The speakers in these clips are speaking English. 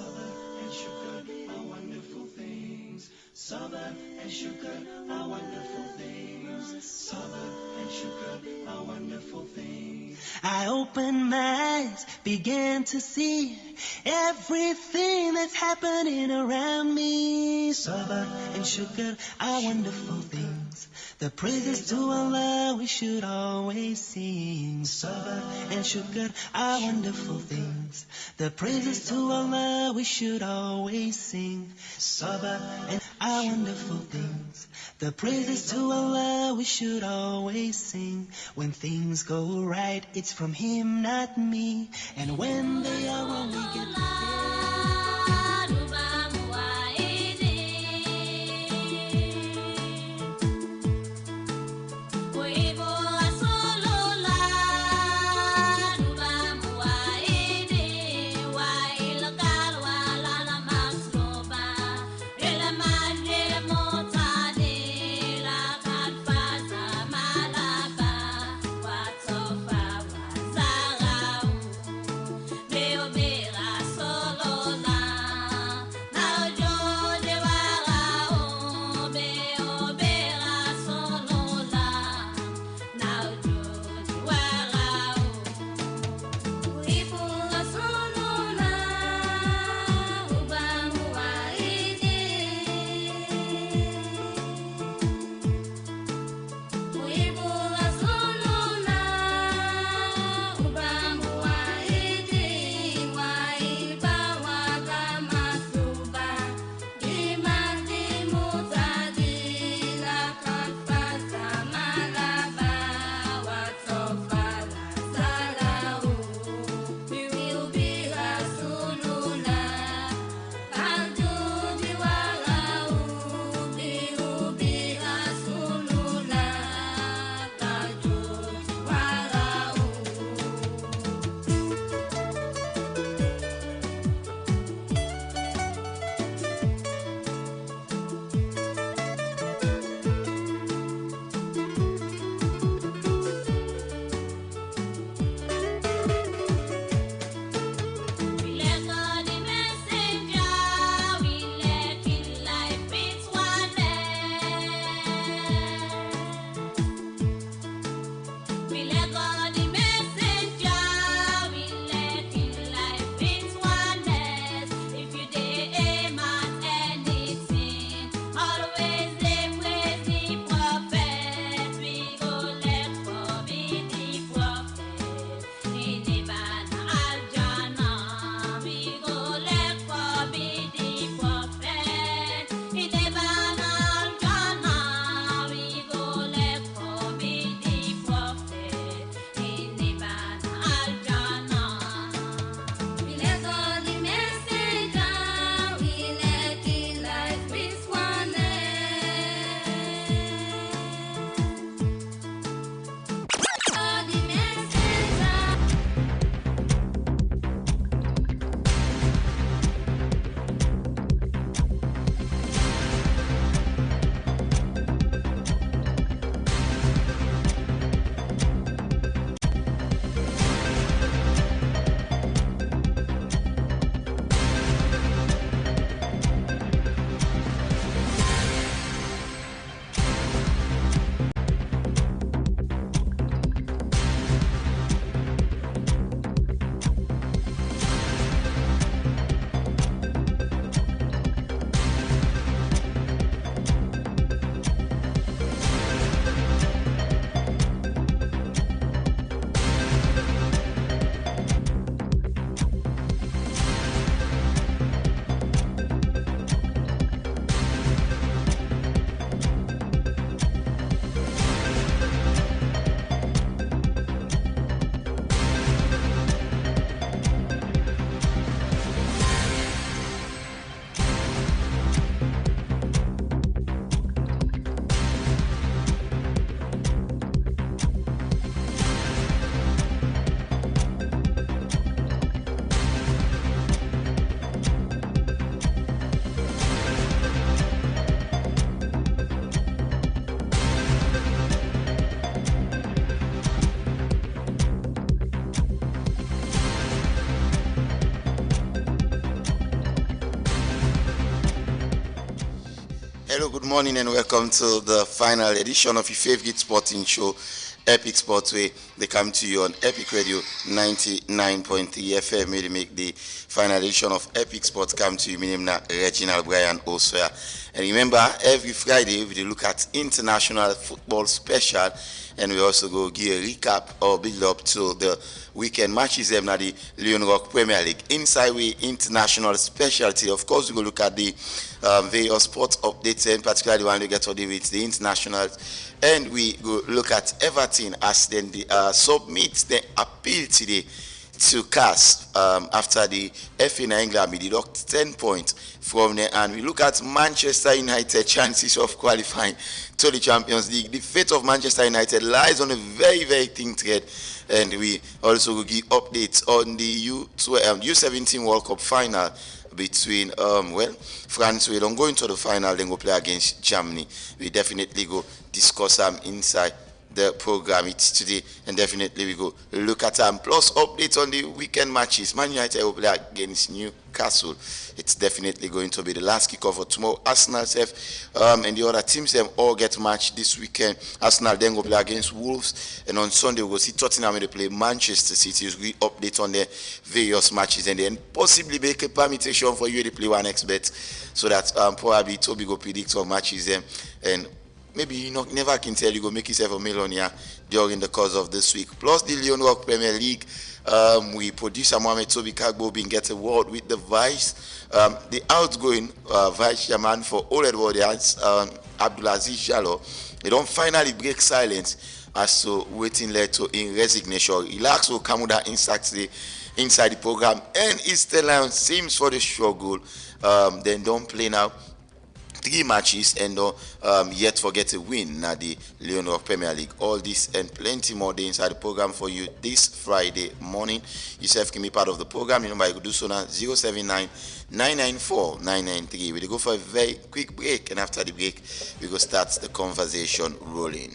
Sabr and shukr are wonderful things. Sabr and shukr are wonderful things. Sabr and shukr are wonderful things. I opened my eyes, began to see everything that's happening around me. Sabr and shukr are wonderful things. The praises to Allah we should always sing. Sabr and shukr are wonderful things. The praises to Allah we should always sing. Sabr and are wonderful things. The praises to Allah we should always sing. When things go right, it's from Him, not me. And when they are wrong, we get to Solo Hello, good morning, and welcome to the final edition of your favorite sporting show, Epic Sportsway. They come to you on Epic Radio 99.3 FM. We make the final edition of Epic Sports come to you. My name is Reginald Brian Oswea. And remember, every Friday we look at international football special, and we also go give a recap or build up to the weekend matches them at the Leon Rock Premier League. Inside we international specialty, of course, we go look at the various sports updates, and particularly when we get to do with the international, and we go look at Everton as then the submit the appeal today to CAS after the FA in England we deduct 10 points from there, and we look at Manchester United chances of qualifying to the Champions League. The fate of Manchester United lies on a very, very thin thread, and we also will give updates on the U17 World Cup final between France. We don't go into the final, then go play against Germany. We definitely go discuss inside the program it's today, and definitely we go look at plus updates on the weekend matches. Man United will play against Newcastle. It's definitely going to be the last kickoff for tomorrow. Arsenal and the other teams them all get matched this weekend. Arsenal then go play against Wolves, and on Sunday we will see Tottenham when they play Manchester City. We update on the various matches, and then possibly make a permutation for you to play 1xBet, so that probably Toby go predict some matches them, and maybe you never can tell you go make yourself a millionaire during the course of this week. Plus the Leon Rock Premier League, we producer Mohamed Toby Kagbo being get award with the vice, the outgoing vice chairman for Old Edwardians, Abdulaziz Jallo. They don't finally break silence as to waiting led to in resignation. Relax will come with that inside the program, and East Lions seems for the struggle. Then don't play now 3 matches and yet forget a win at the Leon Rock Premier League. All this and plenty more day inside the program for you this Friday morning. Yourself can be part of the program. You know, you could do so now 079-994-993. We'll go for a very quick break, and after the break, we go start the conversation rolling.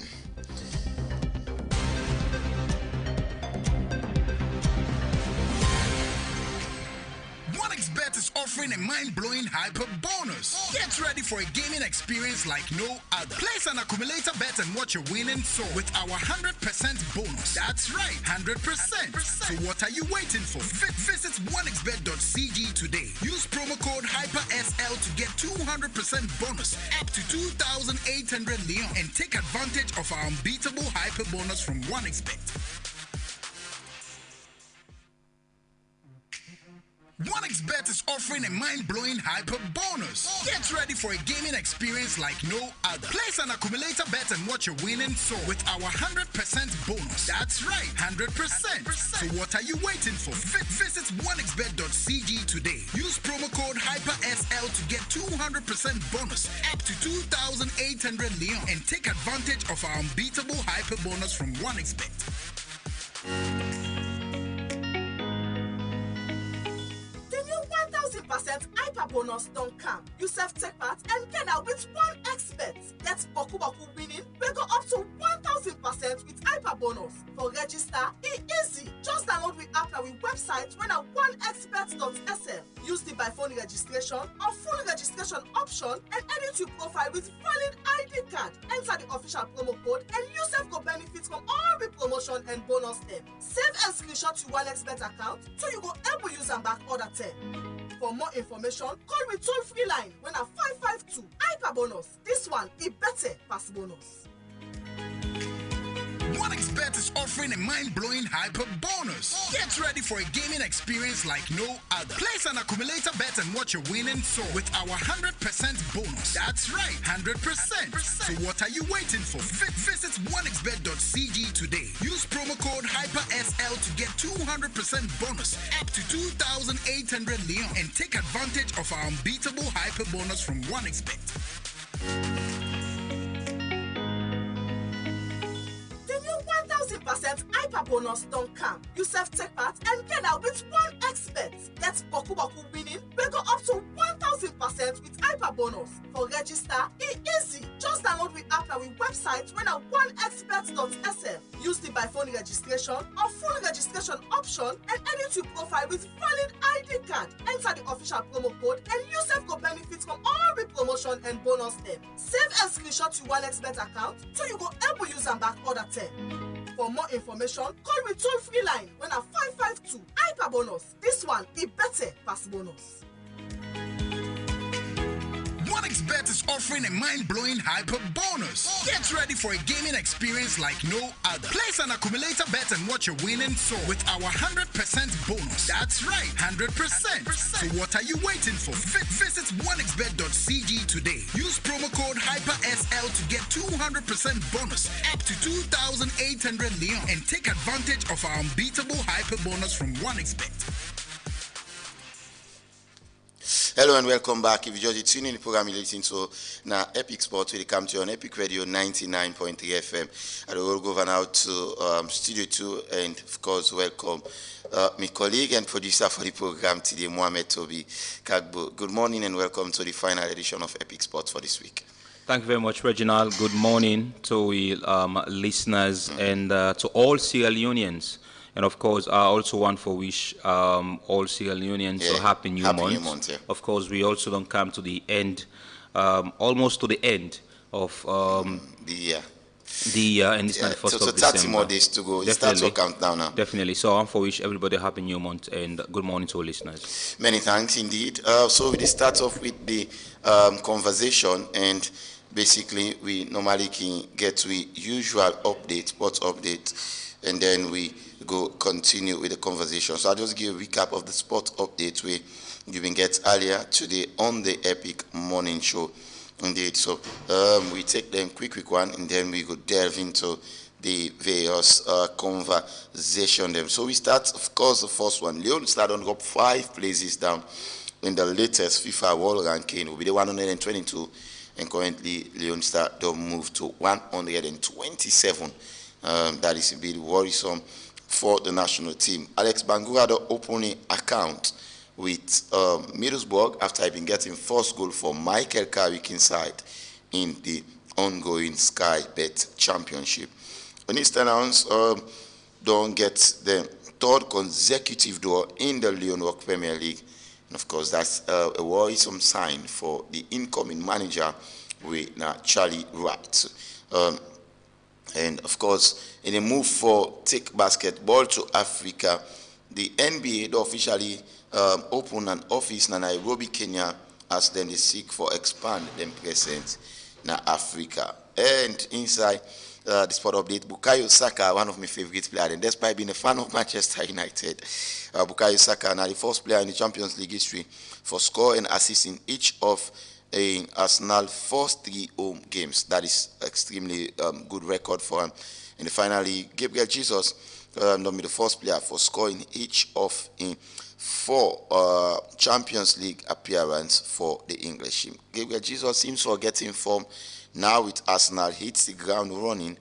OneXBet is offering a mind-blowing hyper bonus. Get ready for a gaming experience like no other. Place an accumulator bet and watch your winning soar with our 100% bonus. That's right, 100%. So what are you waiting for? Visit onexbet.cg today. Use promo code HYPERSL to get 200% bonus up to 2,800 Leon, and take advantage of our unbeatable hyper bonus from OneXBet. OneXBet is offering a mind-blowing hyper bonus. Get ready for a gaming experience like no other. Place an accumulator bet and watch your winning soar with our 100% bonus. That's right, 100%. So what are you waiting for? Visit onexbet.cg today. Use promo code HYPERSL to get 200% bonus up to 2,800 Leon, and take advantage of our unbeatable hyper bonus from OneXBet. The new 1,000% hyper bonus don't come. You take part and get out with 1xBet. Get Boku winning. We go up to 1,000% with hyper bonus. For register, it's easy. Just download the app on our website when at 1xbet.sm. Use the by phone registration or full registration option and edit your profile with valid ID card. Enter the official promo code and yourself go benefit from all the promotion and bonus them. Save and screenshot your 1xBet account so you go able use them back order 10. For more information, call with toll-free line when at 552 hyper bonus. This one is better pass bonus. OneXBet is offering a mind-blowing hyper bonus. Get ready for a gaming experience like no other. Place an accumulator bet and watch your winning soar with our 100% bonus. That's right, 100%. So what are you waiting for? Visit onexbet.cg today. Use promo code HYPERSL to get 200% bonus up to 2,800 Leon, and take advantage of our unbeatable hyper bonus from OneXBet. The new 1,000% hyper bonus don't come. You take part and get out with 1xBet. Get Boku winning. We go up to 1,000% with hyper bonus. For register, it's easy. Just download the app on our website when at 1xbet.sm. Use the by phone registration or full registration option and edit your profile with valid ID card. Enter the official promo code and yourself go benefit from all the promotion promotion and bonus them. Save and screenshot your OneXBet account so you go able use them back other 10. For more information, call with toll-free line when at 552 hyper bonus. This one is better pass bonus. OneXBet is offering a mind-blowing hyper bonus. Get ready for a gaming experience like no other. Place an accumulator bet and watch your winning soar with our 100% bonus. That's right, 100%. So what are you waiting for? Visit onexbet.cg today. Use promo code HYPERSL to get 200% bonus up to 2,800 Leon and take advantage of our unbeatable hyper bonus from OneXBet. Hello and welcome back. If you just tune in the program, you're listening to now Epic Sports, where they come to you on Epic Radio 99.3 FM. I will go now to Studio 2 and, of course, welcome my colleague and producer for the program today, Mohamed Toby Kagbo. Good morning and welcome to the final edition of Epic Sports for this week. Thank you very much, Reginald. Good morning to listeners and to all Sierra Leoneans. And of course, I also want to wish all Sierra Leoneans a happy new month. Yeah. Of course, we also don't come to the end, almost to the end of the year, and it's not the 1st of December. 30 more days to go. It starts to count down now. Definitely. So I want to wish everybody a happy new month and good morning to all listeners. Many thanks indeed. So we start off with the conversation, and basically we normally can get to the usual update, sports update, and then we continue with the conversation. So I'll just give a recap of the sports updates we been get earlier today on the Epic Morning Show. Indeed. So we take them quick one, and then we go delve into the various conversation them. So we start, of course, the first one. Leon start on up 5 places down in the latest FIFA World Ranking. Will be the 122, and currently Leon start don't move to 127. That is a bit worrisome for the national team. Alex Bangura opening account with Middlesbrough after having been getting first goal for Michael Carrick inside in the ongoing Sky Bet Championship. When it's announced, don't get the 3rd consecutive draw in the Leonwork Premier League. And of course, that's a worrisome sign for the incoming manager with Charlie Wright. And of course, in a move for Take Basketball to Africa, the NBA officially opened an office in Nairobi, Kenya, as then they seek for expand their presence in Africa. And inside the sport update, Bukayo Saka, one of my favorite players, and despite being a fan of Manchester United, Bukayo Saka now the first player in the Champions League history for score and assist in each of in Arsenal first 3 home games. That is extremely good record for him. And finally, Gabriel Jesus will be the first player for scoring each of in 4 Champions League appearance for the English team. Gabriel Jesus seems to get in form now with Arsenal. Hits the ground running.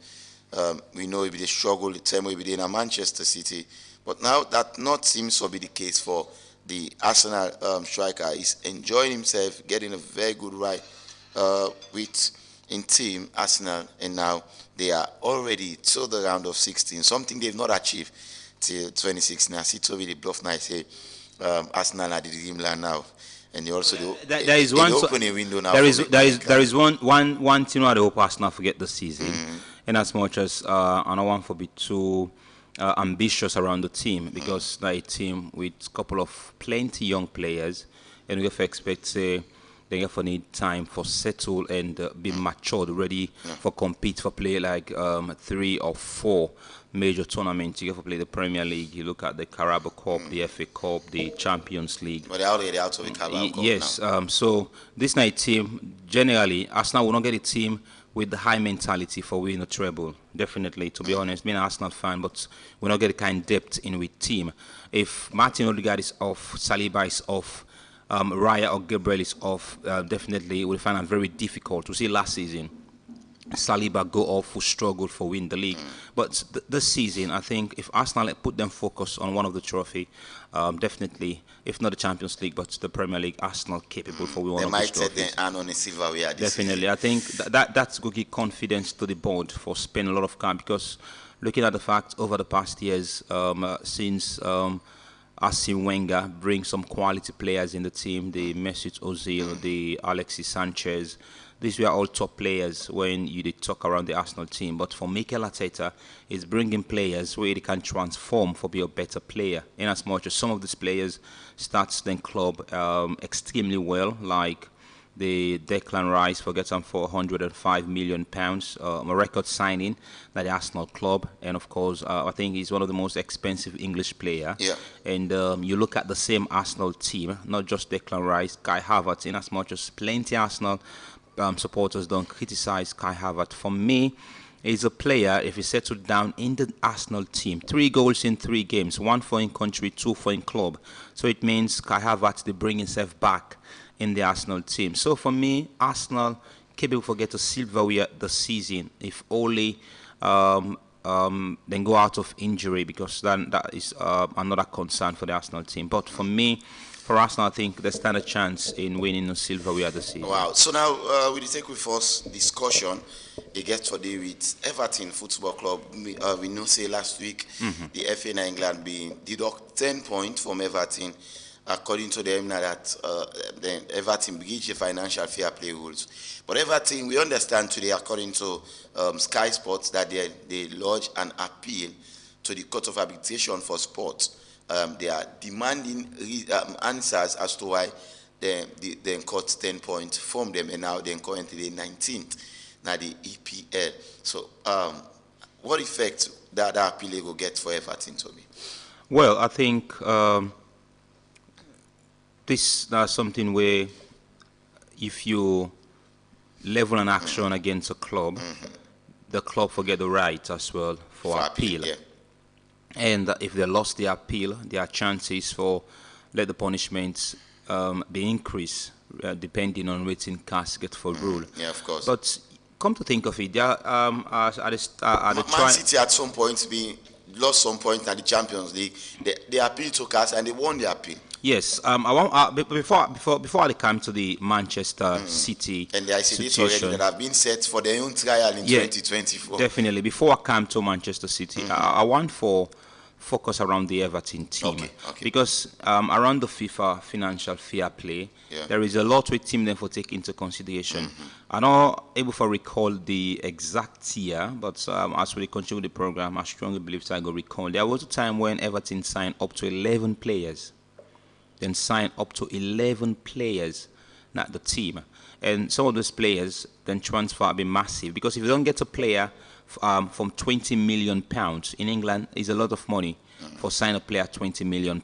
We know it will be the struggle the time will be in Manchester City, but now that not seems to be the case for the Arsenal striker. Is enjoying himself, getting a very good ride with in team Arsenal, and now they are already to the round of 16, something they've not achieved till 2016. I see to really bluff nice say Arsenal are the dreamland now, and they also there is one opening window now. There is one thing I hope Arsenal forget the season, and as much as I don't want to be too ambitious around the team, because they're a team with a couple of plenty young players, and we have to expect they have to need time for settle and be matured, ready for compete for play like 3 or 4 major tournaments. You have to play the Premier League, you look at the Carabao Cup, the FA Cup, the Champions League. But they're already out of the Carabao Cup. Yes, so this night team, generally, Arsenal will not get a team with the high mentality for winning a treble. Definitely, to be honest, being an Arsenal fan, but we're not getting kind of depth in with team. If Martin Odegaard is off, Saliba is off, Raya or Gabriel is off, definitely we'll find it very difficult. To see last season, Saliba go off who struggled for win the league. But this season, I think if Arsenal put them focus on one of the trophy, definitely, if not the Champions League, but the Premier League, Arsenal capable for one of the trophies. They might set on a silverware. Definitely, I think that's going to give confidence to the board for spending a lot of time, because looking at the fact over the past years, since Arsene Wenger bring some quality players in the team, the Mesut Ozil, the Alexis Sanchez. These were all top players when you did talk around the Arsenal team. But for Mikel Arteta, he's bringing players where they can transform for be a better player. In as much as some of these players starts the club extremely well, like the Declan Rice for getting £405 million, a record signing by the Arsenal club, and of course, I think he's one of the most expensive English player. Yeah. And you look at the same Arsenal team, not just Declan Rice, Kai Havertz. In as much as plenty Arsenal supporters don't criticize Kai Havertz, for me, he's a player. If he settled down in the Arsenal team, 3 goals in 3 games, 1 for in country, 2 for in club. So it means Kai Havertz they bring himself back in the Arsenal team. So for me, Arsenal capable for get a silverware the season if only then go out of injury, because then that is another concern for the Arsenal team. But for me, for Arsenal, I think they stand a chance in winning the silverware this season. Wow. So now we take with us discussion. It gets today with Everton Football Club. We know say last week the FA in England being deduct 10 points from Everton. According to them, now that then Everton breached the financial fair play rules. But Everton, we understand today, according to Sky Sports, that they lodged an appeal to the Court of Arbitration for Sport. They are demanding answers as to why they cut 10 points from them, and now they're currently the 19th, now the EPL. So, what effect that appeal will get for Everton, to me? Well, I think this is something where if you level an action against a club, the club forget the right as well for appeal. Yeah. And if they lost the appeal, there are chances for let the punishments be increased depending on waiting casket for rule. Yeah, of course. But come to think of it, there Man City at some point lost some point at the Champions League. They appealed to CAS and they won the appeal. Yes, I want before I come to the Manchester City and there is a date situation already that have been set for their own trial in 2024. Definitely. Before I come to Manchester City, I want for focus around the Everton team, because around the FIFA financial fair play, there is a lot with team then for take into consideration. I'm not able to recall the exact year, but as we continue the program, I strongly believe I go recall. There was a time when Everton signed up to 11 players. Then sign up to 11 players, not the team. And some of those players then transfer be massive, because if you don't get a player from £20 million in England, is a lot of money for sign a player £20 million.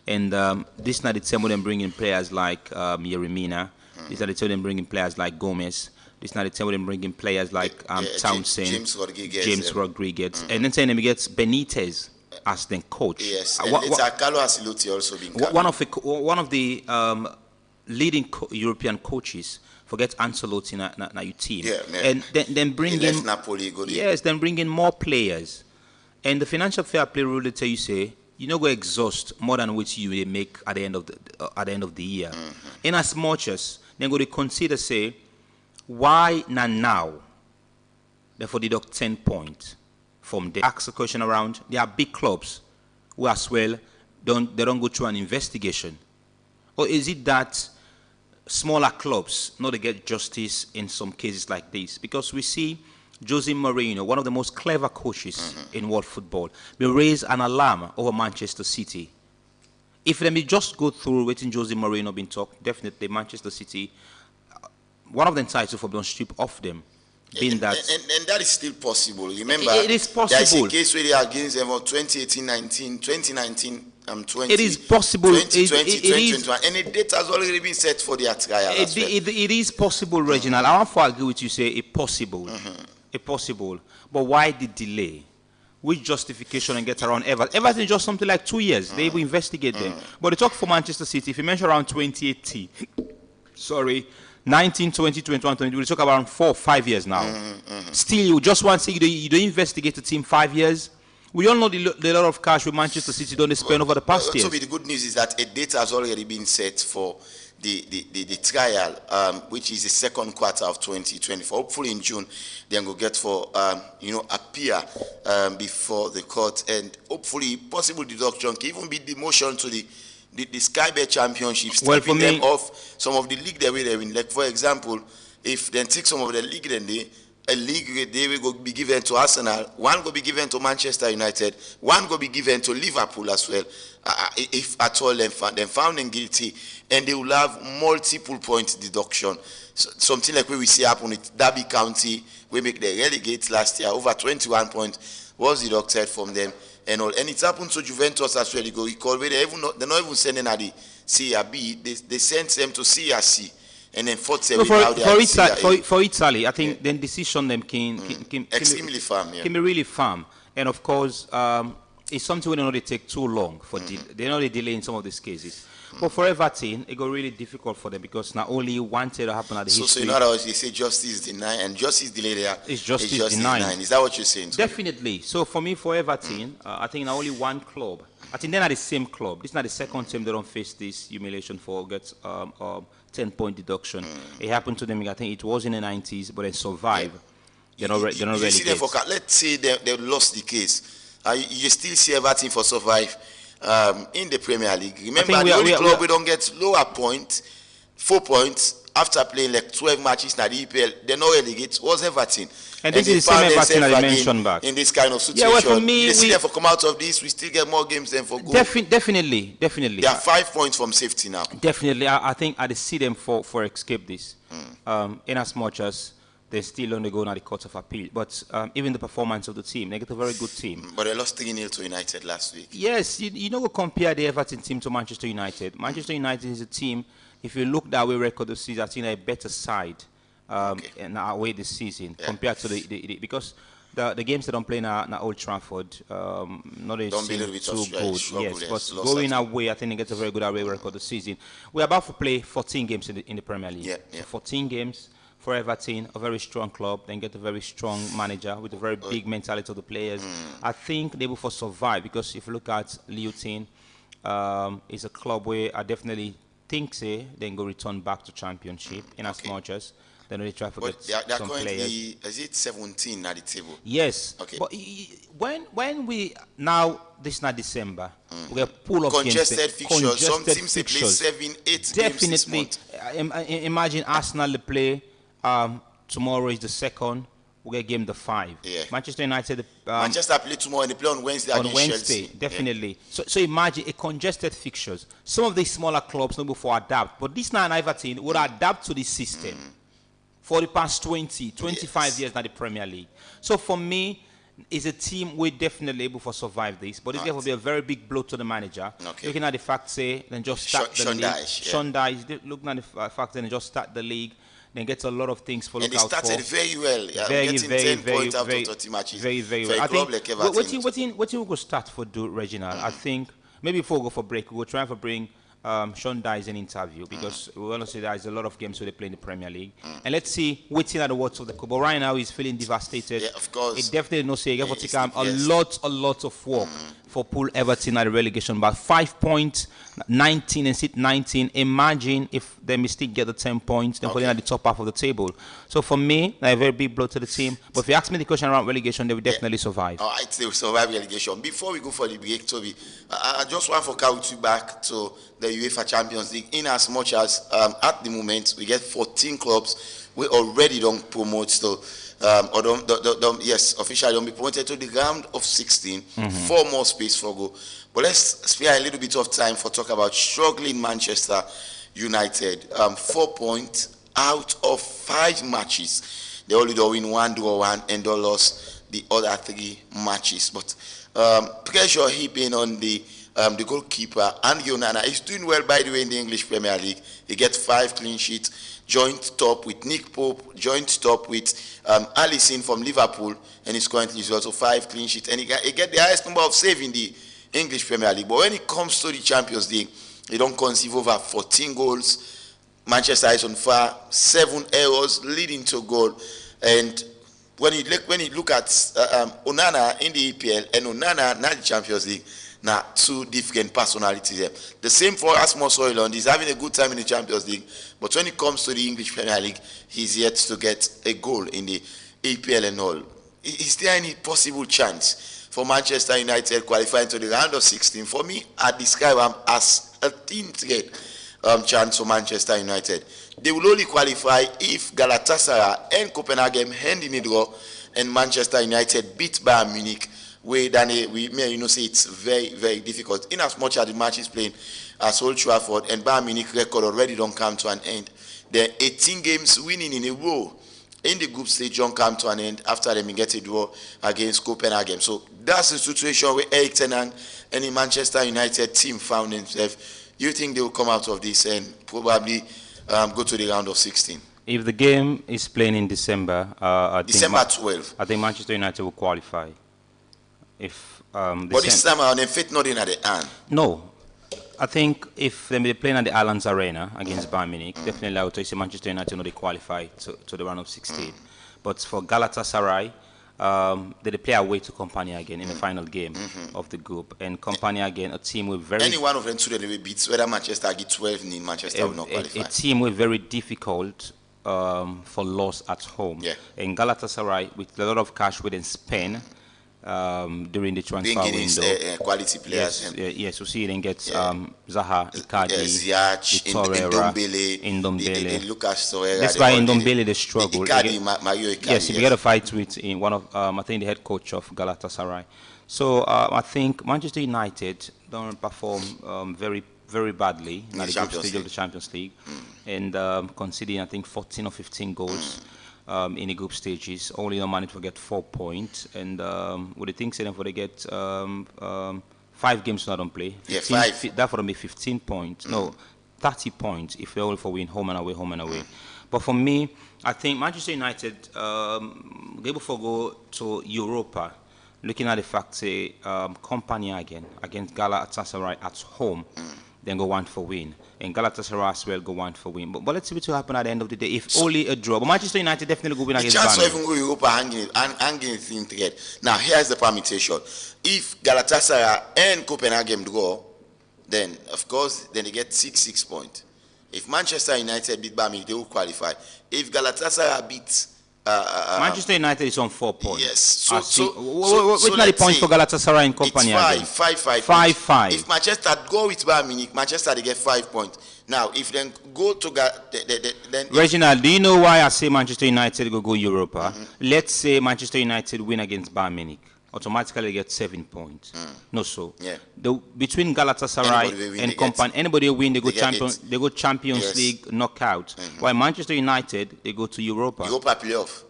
And this is not the time when they bring in players like Yeremina. This is not the time when they bring in players like Gomez. This is not the time when they bring in players like Townsend, James Rodriguez. And then they get Benitez as the coach. Yes, and Carlo Ancelotti also being one of the leading European coaches. Forget Ancelotti na your team, and then bring in Napoli. Then bring in more players. And the financial fair play rule, they tell you say you not go exhaust more than what you make at the end of the year. In as much as then go to consider say why now therefore deduct 10 points. From the ask a question around, there are big clubs who as well don't go through an investigation, or is it that smaller clubs not to get justice in some cases like this? Because we see Jose Mourinho, one of the most clever coaches in world football, will raise an alarm over Manchester City. If they may just go through waiting Jose Mourinho been talked, definitely Manchester City, one of the titles for being stripped off them. And that is still possible. Remember, it is possible. There is a case where they are against them for 2018-19, 2019-20. It is possible. 2020, 2021, and a date has already been set for their trial. It is possible, Reginald. I want to agree with you. Say it possible, it possible. But why the delay? Which justification and get around Everton? Everton just something like 2 years. They will investigate them. But they talk for Manchester City. If you mention around 2018, 19, 20, 21, 22, we talk about 4 or 5 years now. Still, you just want to say you don't investigate the team 5 years. We all know the lot of cash with Manchester City don't spend over the past years. So the good news is that a date has already been set for the trial, which is the second quarter of 2024. Hopefully in June, then we'll get for appear before the court, and hopefully possible deduction can even be demotion to the Sky Bet Championship, stripping them off some of the league they will win. Like for example, if they take some of the league, then a league they will be given to Arsenal, one will be given to Manchester United, one will be given to Liverpool as well. If at all them found them guilty, and they will have multiple point deduction. So, something like what we see happen with Derby County, we make the relegates last year, over 21 points was deducted from them and all. And it happened to Juventus as well. You go recall where they're not even sending at the CRB, they sent them to CRC. And then for Italy, I think the decision them can extremely firm, yeah. Can be really firm. And of course, it's something we don't know they take too long for. They know they delay in some of these cases. But for Everton, it got really difficult for them because not only one thing that happened at the history. So in other words, they say justice denied and justice delayed there. It's justice denied. Is that what you're saying? Definitely. So for me, for Everton, I think not only one club. I think they're not the same club. This is not the second time they don't face this humiliation for get 10-point deduction. It happened to them. I think it was in the 90s, but they survived. They're not relegated. Let's say they lost the case. You still see Everton for survive in the Premier League. Remember, the only club we don't get lower point, 4 points after playing like 12 matches in the EPL. They're not relegated. Was Everton. And this is the same Everton I mentioned back. In this kind of situation. Yeah, well, for me, they still come out of this. We still get more games than for good. Definitely. They are 5 points from safety now. Definitely. I think I see them for escape this. In as much as they still only go now the Court of Appeal. But even the performance of the team, they get a very good team. But they lost 3-0 to United last week. Yes, you know, compare the Everton team to Manchester United. Manchester United is a team, if you look that way record this season, I think they're a better side in our way this season compared to the because the games they don't play now Old Trafford, not a too good. Yes, but going away, I think they get a very good away record this season. We're about to play 14 games in the Premier League. So 14 games for Everton, a very strong club, then get a very strong manager with a very big mentality of the players. I think they're able to survive because if you look at Luton, it's a club where I definitely think then go return back to Championship in as much as they know they try to get some players. Is it 17 at the table? Yes. Okay. But when we now this is not December, we get pool of congested fixtures. Some teams they play 7-8 games this month. Imagine Arsenal they play. Tomorrow is the 2nd. We get game the 5. Yeah. Manchester United. Manchester play tomorrow and they play on Wednesday. On Wednesday, definitely. Yeah. So imagine a congested fixtures. Some of these smaller clubs not before adapt, but this now Everton would adapt to this system for the past 25 years now the Premier League. So for me, it's a team we're definitely able to survive this, but it's going to be a very big blow to the manager. Looking at the fact, then just start the league. Sean Dyche, looking at the fact, then just start the league. Then gets a lot of things for look out for. And they started very well. Getting 10 points out of 30 matches. Very well. I think what you go start for do, Reginald? I think maybe before we go for break, we'll try to bring Sean Dyche an interview because we want to say there's a lot of games where they play in the Premier League. And let's see, waiting at the words of the club. But right now he's feeling devastated. Yeah, of course. It definitely no say. He got to take a lot of work for pull Everton at the relegation. But 5 points, 19 and sit 19. Imagine if they mistake get the 10 points, then putting at the top half of the table. So for me, a very big blow to the team. But if you ask me the question around relegation, they will definitely survive. All right, they will survive relegation. Before we go for the break, Toby, I just want to count you back to the UEFA Champions League. In as much as at the moment we get 14 clubs, we already don't promote still. Yes, officially don't be promoted to the round of 16. 4 more space for go. But let's spare a little bit of time for talk about struggling Manchester United. 4 points out of 5 matches. They only don't win 1, draw 1, and they lost the other 3 matches. But pressure heaping on the goalkeeper, Andre Onana. He's doing well, by the way, in the English Premier League. He gets 5 clean sheets. Joint top with Nick Pope, joint top with Alisson from Liverpool, and he's currently also 5 clean sheets. And he get the highest number of saves in the English Premier League. But when it comes to the Champions League, he don't conceive over 14 goals. Manchester is on fire, 7 errors leading to goal. And when you look at Onana in the EPL and Onana in the Champions League, now two different personalities there. The same for Asmus Højlund. He's having a good time in the Champions League, but when it comes to the English Premier League, he's yet to get a goal in the EPL and all. Is there any possible chance for Manchester United qualifying to the round of 16? For me, I describe them as a thin thread chance for Manchester United. They will only qualify if Galatasaray and Copenhagen hand in a draw and Manchester United beat Bayern Munich. We may say it's very, very difficult. In as much as the match is playing at Old Trafford and Bayern Munich record already don't come to an end. They're 18 games winning in a row in the group stage don't come to an end after them get a draw against Copenhagen. So that's the situation where Erik ten Hag and the Manchester United team found themselves. You think they will come out of this and probably go to the round of 16? If the game is playing in December, December 12. I think Manchester United will qualify. But this time around, faith nothing at the end. No. I think if they're playing at the Allianz Arena against Bayern Munich, definitely I would say Manchester United know they qualify to the round of 16. But for Galatasaray, they play away to Company again in the final game of the group. And Company again, a team with very... Any one of them two that will beat, whether Manchester get 12 in Manchester will not qualify. A team with very difficult for loss at home. Yeah. And Galatasaray, with a lot of cash within Spain, during the transfer window, quality players. Yes, you see, then get Zaha, Icardi, Ziyech, Ndombele, Lucas Torreira. That's why Ndombele they struggle. Mario Icardi. Yes, he get a fight with one of I think the head coach of Galatasaray. So I think Manchester United don't perform very, very badly in the group stage of the Champions League, and conceding I think 14 or 15 goals. In the group stages, only no managed to get 4 points, and what the things for they get 5 games not on play. 5. That for them be 15 points. No, 30 points if they all for win home and away, home and away. But for me, I think Manchester United they will go to Europa, looking at the fact say Company again against Galatasaray at home. Then go 1 for win. And Galatasaray as well go 1 for win. But let's see what will happen at the end of the day. If only a draw. But Manchester United definitely go win against Bayern. The chance to even go Europa hanging thing together. Now, here's the permutation. If Galatasaray and Copenhagen draw, then, of course, then they get 6 points. If Manchester United beat Bayern Munich, they will qualify. If Galatasaray beats... Manchester United is on 4 points. Yes. So which are the points for Galatasaray and Company? It's 5. If Manchester go with Bayern Munich, Manchester they get 5 points. Now, if then go to then Reginald, do you know why I say Manchester United go Europa? Let's say Manchester United win against Bayern Munich. Automatically get 7 points. No, so yeah. Between Galatasaray and Company, anybody win, they go Champions League knockout. While Manchester United, they go to Europa. Europa playoff.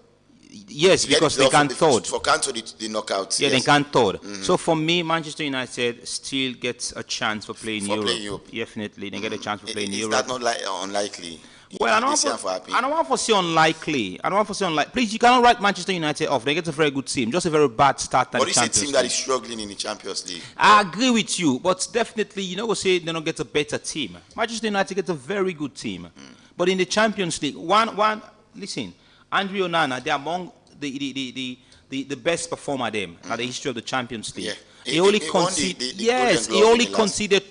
Yes, because they can't third. For cancel the knockouts. Yeah, they can't third. So for me, Manchester United still gets a chance for playing Europe. Definitely, they get a chance for playing Europe. Is that not unlikely? Well, I don't want to say unlikely. Please, you cannot write Manchester United off. They get a very good team, just a very bad start at the Champions League. But it's a team that is struggling in the Champions League. I agree with you, but definitely, we'll say they don't get a better team. Manchester United gets a very good team. But in the Champions League, listen, Andre Onana, they're among the best performer them at the history of the Champions League. Yeah. He only conceded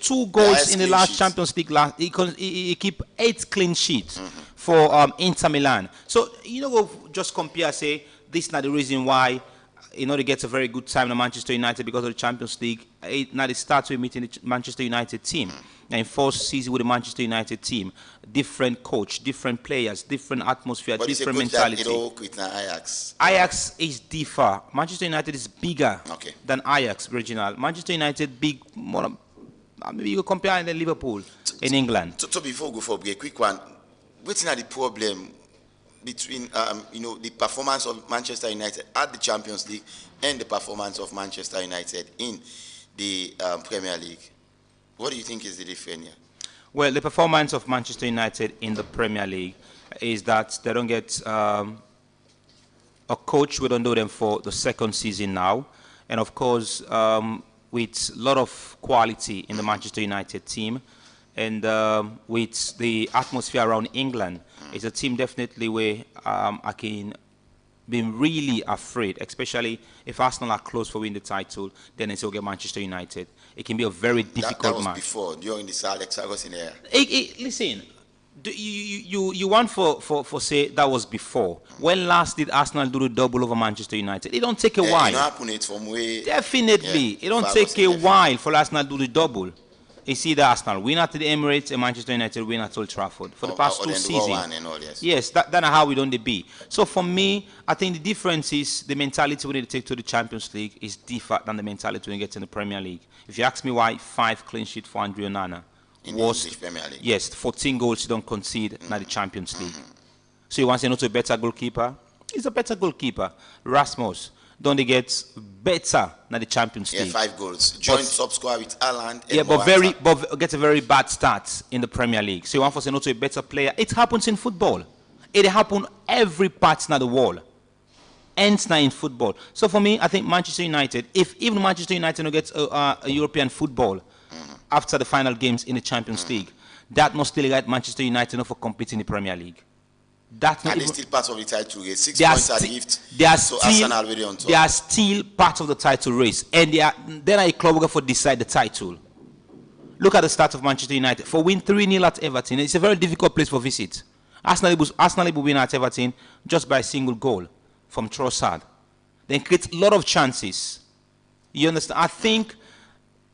2 goals in the last Champions League. He keep 8 clean sheets for Inter Milan. So we'll just compare. Say this is not the reason why they get a very good time in Manchester United because of the Champions League. Now they start with meeting the Manchester United team. And in first season with the Manchester United team, different coach, different players, different atmosphere, but different mentality. With Ajax. Ajax is differ. Manchester United is bigger than Ajax, original. Manchester United big more. Maybe you compare in Liverpool in England. So before we go for a quick one, what's the problem between the performance of Manchester United at the Champions League and the performance of Manchester United in the Premier League? What do you think is the difference here? Well, the performance of Manchester United in the Premier League is that they don't get a coach. We don't know them for the second season now. And, of course, with a lot of quality in the Manchester United team and with the atmosphere around England, it's a team definitely where I can be really afraid, especially if Arsenal are close for winning the title, then it's will get Manchester United. it can be a very difficult that was match. before, during the Sir Alex Ferguson era. Listen, you want for say that was before. When last did Arsenal do the double over Manchester United? It don't take a while. It happen it from way. Definitely, it don't take a while for Arsenal to do the double. You see the Arsenal win at the Emirates and Manchester United win at Old Trafford for the past 2 seasons. Yes, that's how we don't be. So for me, I think the difference is the mentality we need to take to the Champions League is different than the mentality we get in the Premier League. If you ask me why 5 clean sheets for Andre Onana in the English Premier League. Yes, 14 goals you don't concede in the Champions League. So you want to know to a better goalkeeper? He's a better goalkeeper. Rasmus. Don't they get better than the Champions League? 5 goals. Joint top scorer with Haaland. Yeah, but get a very bad start in the Premier League. So you want to say no to a better player. It happens in football. It happens every part of the world. Ends now in football. So for me, I think Manchester United, if even Manchester United gets a European football after the final games in the Champions League, that must still get Manchester United enough for competing in the Premier League. That's not still part of the title race. 6 points are the gift. So Arsenal already on top. They are still part of the title race, and then a club will for decide the title. Look at the start of Manchester United. For win 3-0 at Everton, it's a very difficult place for visit. Arsenal will win at Everton just by a single goal from Trossard. They create a lot of chances. You understand? I think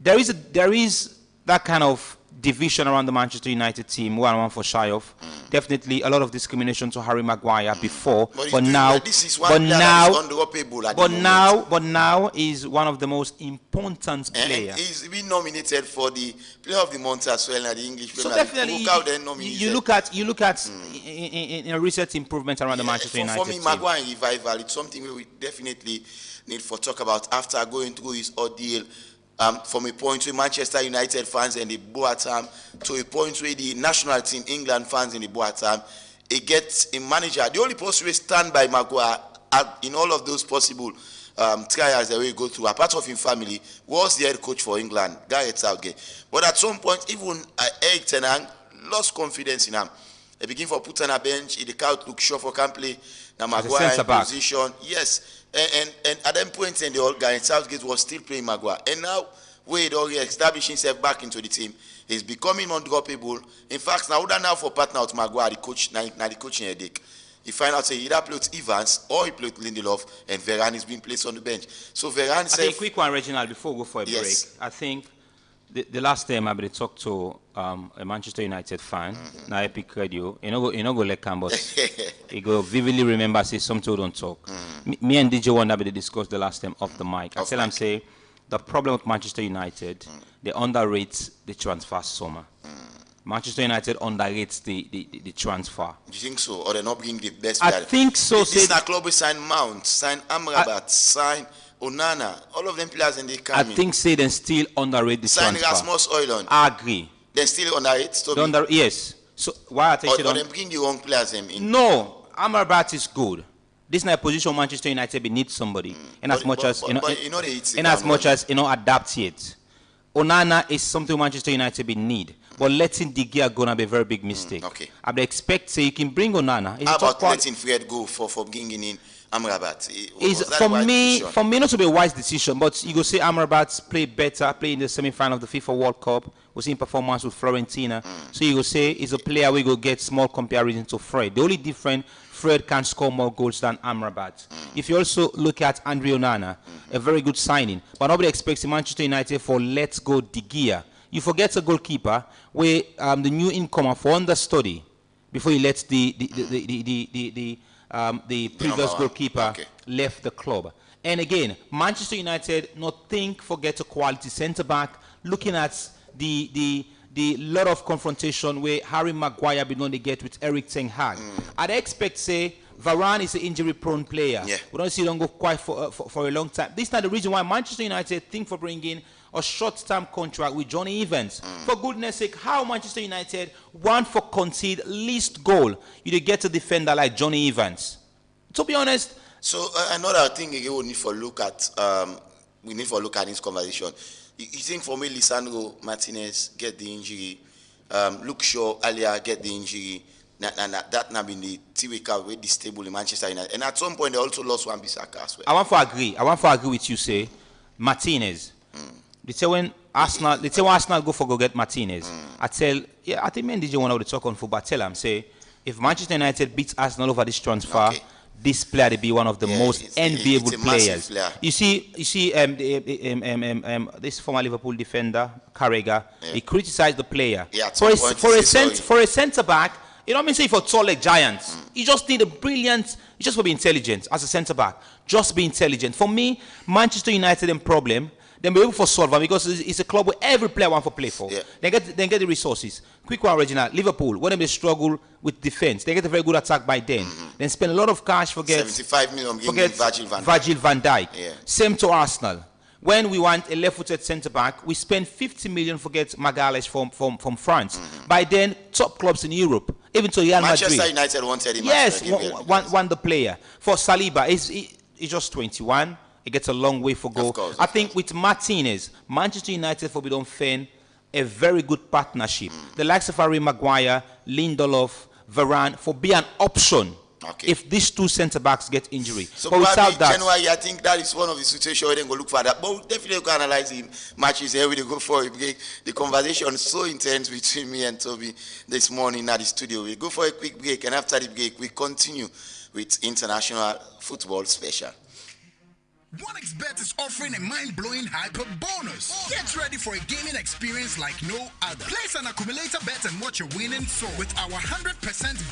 there is that kind of division around the Manchester United team where I want for shy of. Definitely a lot of discrimination to Harry Maguire before, but now is one of the most important players. He's been nominated for the Player of the Month as well in the English Premier League. Definitely, you look at in a recent improvement around the Manchester United team. For me, Maguire revival, it's something we definitely need to talk about after going through his ordeal. From a point where Manchester United fans in the Boatam to a point where the national team England fans in the Boatam, it gets a manager. The only person who stand by Maguire in all of those possible trials that we go through, apart from his family, was the head coach for England, Gareth Southgate. But at some point, even Erik ten Hag lost confidence in him. They begin for put on a bench. He the out look sure for can play. Now Maguire in position. Yes. And at that point in the old guy, Southgate was still playing Maguire. And now, Wade already established himself back into the team. He's becoming undroppable. In fact, now for partner with Maguire, the coach, now the coaching headache. He find out he either played with Evans or he played with Lindelof, and Varane is being placed on the bench. So Varane said... I think quick one, Reginald, before we go for a break. I think the last time I talked to a Manchester United fan, now Epic Radio, you know go let but he go vividly remember say something don't talk. Me and DJ Wonder discussed the last time off the mic. I tell him say the problem with Manchester United, they underrate the transfer summer. Manchester United underrates the transfer. Do you think so? Or they not bring the best player? I think so. This is a club we sign Mount, sign Amrabat, sign Onana, all of them players in the academy. I think say they still underrate the transfer. Sign Rasmus Højlund. I agree. They still underrate. Yes. So why I think or they bring the wrong players in? No, Amrabat is good. This is not a position Manchester United needs somebody. And as much as adapt it. Onana is something Manchester United need. But letting De Gea go be a very big mistake. Okay. I would expect say you can bring Onana. How about letting Fred go for bringing in Amrabat? For me, not to be a wise decision, but you go say Amrabat play better, play in the semi-final of the FIFA World Cup. We see performance with Florentina. So you go say he's a player we go get small comparison to Fred. The only difference, Fred can score more goals than Amrabat. If you also look at Andre Onana, a very good signing, but nobody expects Manchester United for let's go De Gea. You forget a goalkeeper where the new incomer for understudy before he lets the previous goalkeeper left the club. And again, Manchester United not think forget a quality centre back. Looking at the lot of confrontation where Harry Maguire been on the get with Erik ten Hag. I'd expect say Varane is an injury-prone player. Yeah. We don't see him go quite for a long time. This is not the reason why Manchester United think for bringing a short-term contract with Johnny Evans. For goodness sake, how Manchester United want for concede least goal, you get a defender like Johnny Evans. To be honest. So another thing again we need to look at. We need to look at this conversation. You think for me, Lisandro Martinez get the injury, Luke Shaw earlier get the injury. That not been the T-Wika with this table in Manchester United. And at some point, they also lost Wan-Bissaka as well. I want to agree with you, say, Martinez. They say when Arsenal go get Martinez. I think me and DJ one of the talk on football. I tell them, say, if Manchester United beats Arsenal over this transfer, this player to be one of the most enviable players. You see, this former Liverpool defender Carragher, he criticized the player for a centre back. You know what I mean? Say for tall leg giants, you just need a brilliant. You just want to be intelligent as a centre back. Just be intelligent. For me, Manchester United in problem. Then be able to solve it because it's a club where every player wants to play for. Yeah. They get the resources. Quick one, Reginald. Liverpool, when they struggle with defense, they get a very good attack by then. Then spend a lot of cash for 75 million Virgil van Dijk. Yeah. Same to Arsenal. When we want a left-footed centre back, we spend 50 million for get Magalhaes from France. By then, top clubs in Europe, even to Real Madrid. Manchester United wanted him. Yes, want the player. For Saliba, he's just 21. It gets a long way for go. I think with Martinez, Manchester United for Bidon Fen, a very good partnership. The likes of Harry Maguire, Lindelof, Varane, for be an option if these two centre backs get injury. So but without that, January, I think that is one of the situations where they go look for that. But we definitely go analyze the matches here. We go for it. The conversation is so intense between me and Toby this morning at the studio. We go for a quick break, and after the break, we continue with international football special. 1xBet is offering a mind-blowing hyper bonus. Get ready for a gaming experience like no other. Place an accumulator bet and watch your winning soar with our 100%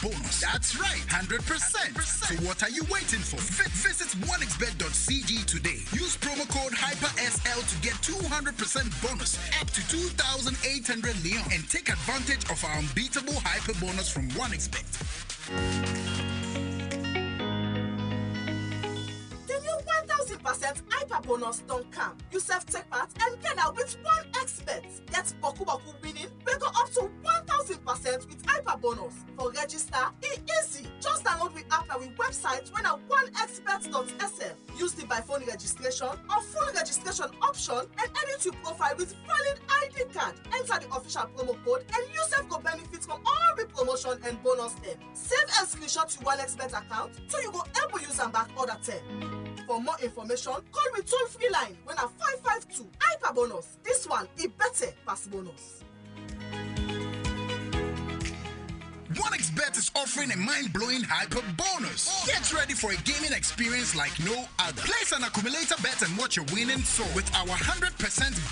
bonus. That's right, 100%. So what are you waiting for? Visit 1xBet.cg today. Use promo code HYPERSL to get 200% bonus up to 2,800 Leon and take advantage of our unbeatable hyper bonus from 1xBet. 1000% hyper bonus don't come. You take part and get out with 1xBet. Get Boku winning. We go up to 1000% with hyper bonus. For register, it's easy. Just download the app and the website when at 1xBet.sl. Use the by phone registration or full registration option and edit your profile with valid ID card. Enter the official promo code and yourself go benefit from all the promotion and bonus them. Save and screenshot your 1xBet account so you go able use them back order 10. For more information, call me toll-free line when at 552 hyper bonus. This one is better pass bonus. 1xBet is offering a mind-blowing hyper bonus. Get ready for a gaming experience like no other. Place an accumulator bet and watch your winning soar with our 100%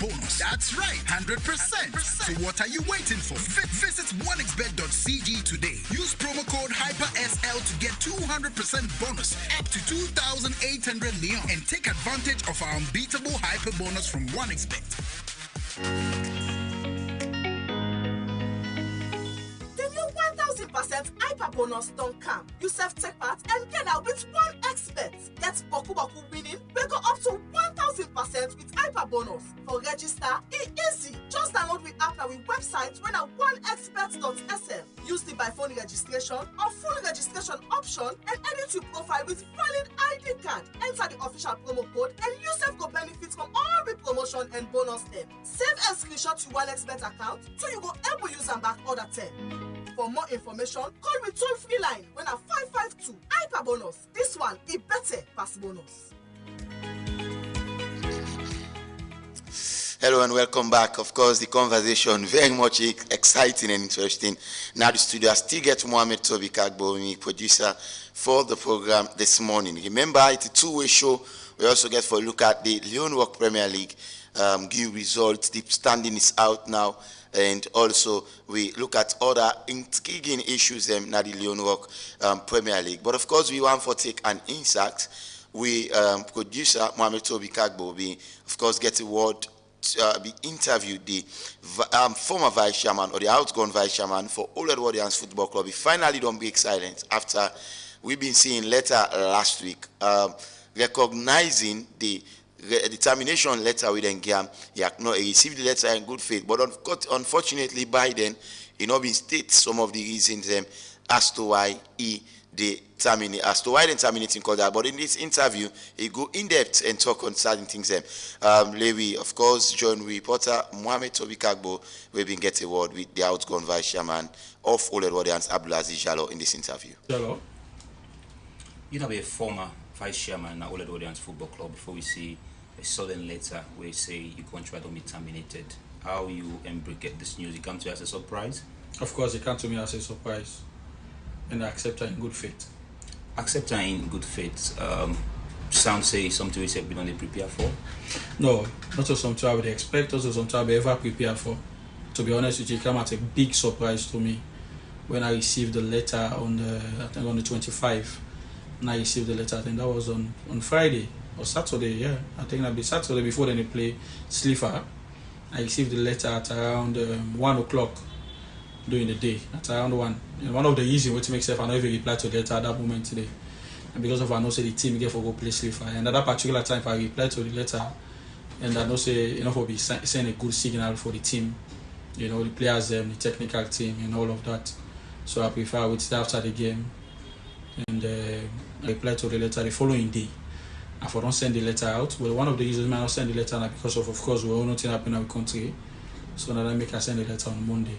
bonus. That's right, 100%. So what are you waiting for? Visit 1xBet.cg today. Use promo code HYPERSL to get 200% bonus up to 2,800 Leon and take advantage of our unbeatable hyper bonus from 1xBet. 1000% hyper bonus don't come. You take part and get out with 1xBet. Get Boku winning. We go up to 1000% with hyper bonus. For register, it's easy. Just download the app and the website when at 1xBet.sl. Use the by phone registration or full registration option and edit your profile with valid ID card. Enter the official promo code and yourself go benefit from all the promotion and bonus them. Save and screenshot your 1xBet account so you go able use them back order 10. For more information, call me toll-free line when at 552 hyper bonus. This one is better pass bonus. Hello and welcome back. Of course, the conversation very much exciting and interesting. Now the studio, I still get Mohamed Toby Kagbo, producer for the program this morning. Remember, it's a two-way show. We also get for a look at the Leon Rock Premier League. Give results. The standing is out now. And also, we look at other intriguing issues in the Leon Rock Premier League. But of course, we want to take an insight. We, producer Mohamed Toby Kagbo, we, of course, get a word. Be interviewed the former vice chairman or the outgone vice chairman for Old Edwardians Football Club. He finally don't break silence after we've been seeing letter last week recognizing the determination letter with Ngam. He received the letter in good faith, but unfortunately Biden, he not been state some of the reasons as to why he terminating that. But in this interview, he go in depth and talk on certain things. Lewy, of course, join reporter Mohamed Toby Kagbo. We've been getting a word with the outgone vice chairman of Old Edwardians, Abdulaziz Jallo, in this interview. Jallo, you know, a former vice chairman at Old Edwardians Football Club before we see a sudden letter where you say your contract will be terminated. How you get this news? It come to you as a surprise? Of course, it came to me as a surprise, and I accept it in good faith. Accept it in good faith. Sound say something we said we don't prepare for? No, not something I would expect, also something I would ever prepare for. To be honest with you, it came as a big surprise to me when I received the letter on the 25th. And I received the letter, I think that was on Friday or Saturday, yeah. I think that'd be Saturday before then they play Slifa. I received the letter at around 1 o'clock during the day, at around 1. And one of the reasons to make self I not even reply to the letter at that moment today. And because of I know say the team get for go play Slifa. And at that particular time I replied to the letter, and I know say enough will be send a good signal for the team, the players, the technical team and all of that. So I prefer I would stay after the game and I replied to the letter the following day. I don't send the letter out, but one of the reasons I not send the letter now because of course we all nothing happen in our country. So now I make I send the letter on Monday.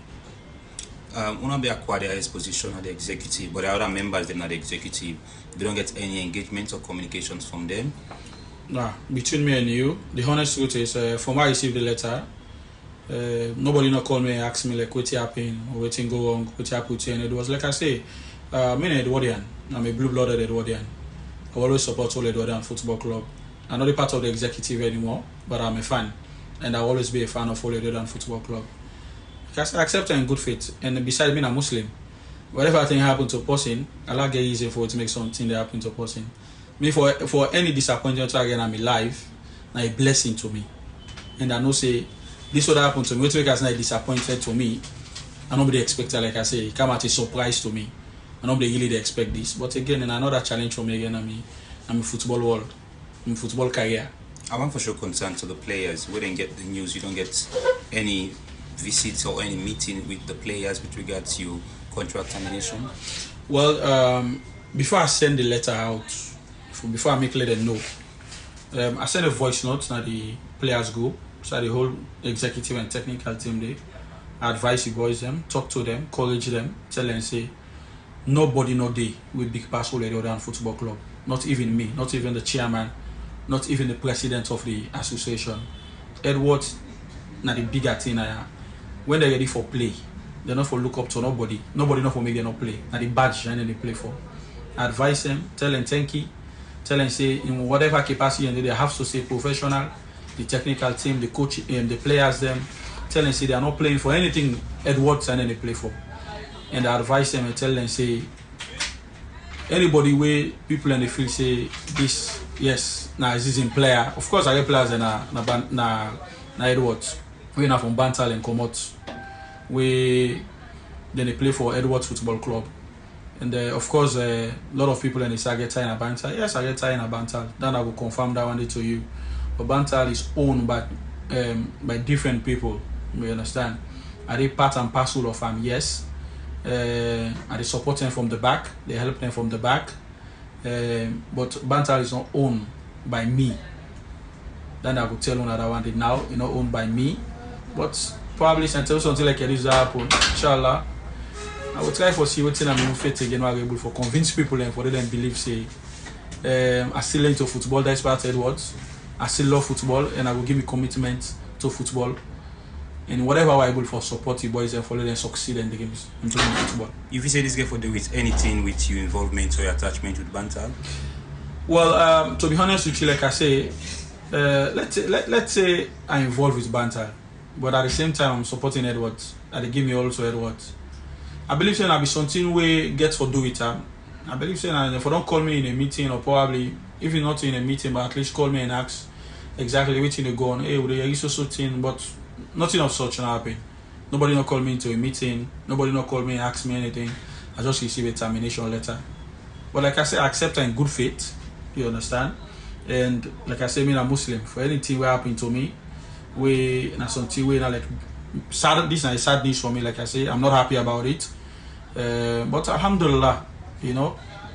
Una be acquired his position at the executive, but the other members they're not the executive. They don't get any engagement or communications from them. Nah, between me and you, the honest truth is from I received the letter, nobody not call me and ask me like what happened or what go wrong, what happened to you. And it was like I say, I'm an Edwardian. I'm a blue-blooded Edwardian. I always support all Edwardian Football Club. I'm not a part of the executive anymore, but I'm a fan. And I'll always be a fan of all Edwardian Football Club. Because I accept it in good faith. And besides being a Muslim, whatever thing happen to a person, Allah get easy for it to make something that happen to a person. Me for any disappointment again I'm alive, now a blessing to me. And I know say this would happen to me, which make us not disappointed to me. And nobody expected, like I say, it come at a surprise to me. And nobody really expect this. But again, and another challenge for me again, I'm a football world, I'm a football career. I want for sure concern to the players. We didn't get the news, you don't get any visits or any meeting with the players with regards to your contract termination? Well, before I send the letter out, before I make let them know, I send a voice note to the players group, so the whole executive and technical team there. I advise the boys them, talk to them, encourage them, tell them say, nobody no day with big pass all the other football club. Not even me, not even the chairman, not even the president of the association. Edward, na the bigger thing when they're ready for play, they're not for look up to nobody. Nobody not for make them not play. Na the badge and they play for. I advise them, tell them thank you, tell them say in whatever capacity and they have to say professional, the technical team, the coach, the players them, tell them say they are not playing for anything Edwards and then they play for. And I advise them and tell them say anybody where people in the field say this, yes, now this is in player. Of course I get players na Edwards. We now from Bantal and Komot. We then they play for Edwards Football Club. And of course a lot of people in the say get tired in Bantal. Yes, I get tired in Bantal. Then I will confirm that one day to you. But Bantal is owned by different people. You understand? Are they part and parcel of them? Yes. Are they support them from the back? They help them from the back. But Bantal is not owned by me. Then I will tell you another one. They now not owned by me. But probably until something like this happen, inshallah, I will try for see what thing I'm fit again. I'm able for convince people and for them believe say I still into football. That's part Edwards. I still love football and I will give me commitment to football. And whatever I'm able for support the boys and follow them succeed in the games in football. If you say this guy for do with anything with your involvement or your attachment with Bantal? Well, to be honest with you, like I say, let's say I'm involved with Bantal, but at the same time I'm supporting Edwards. And they give me also Edwards. I believe saying I'll be something we get for do it. I believe saying if you don't call me in a meeting or probably if you're not in a meeting, but at least call me and ask exactly what you go on. Hey, would they so thing, but nothing of such not happen. Nobody not call me into a meeting. Nobody not call me and ask me anything. I just receive a termination letter. But like I said, I accept it in good faith. You understand? And like I said, I'm a Muslim. For anything will happen to me, something like sad. This is a sad news for me. Like I say, I'm not happy about it. But alhamdulillah,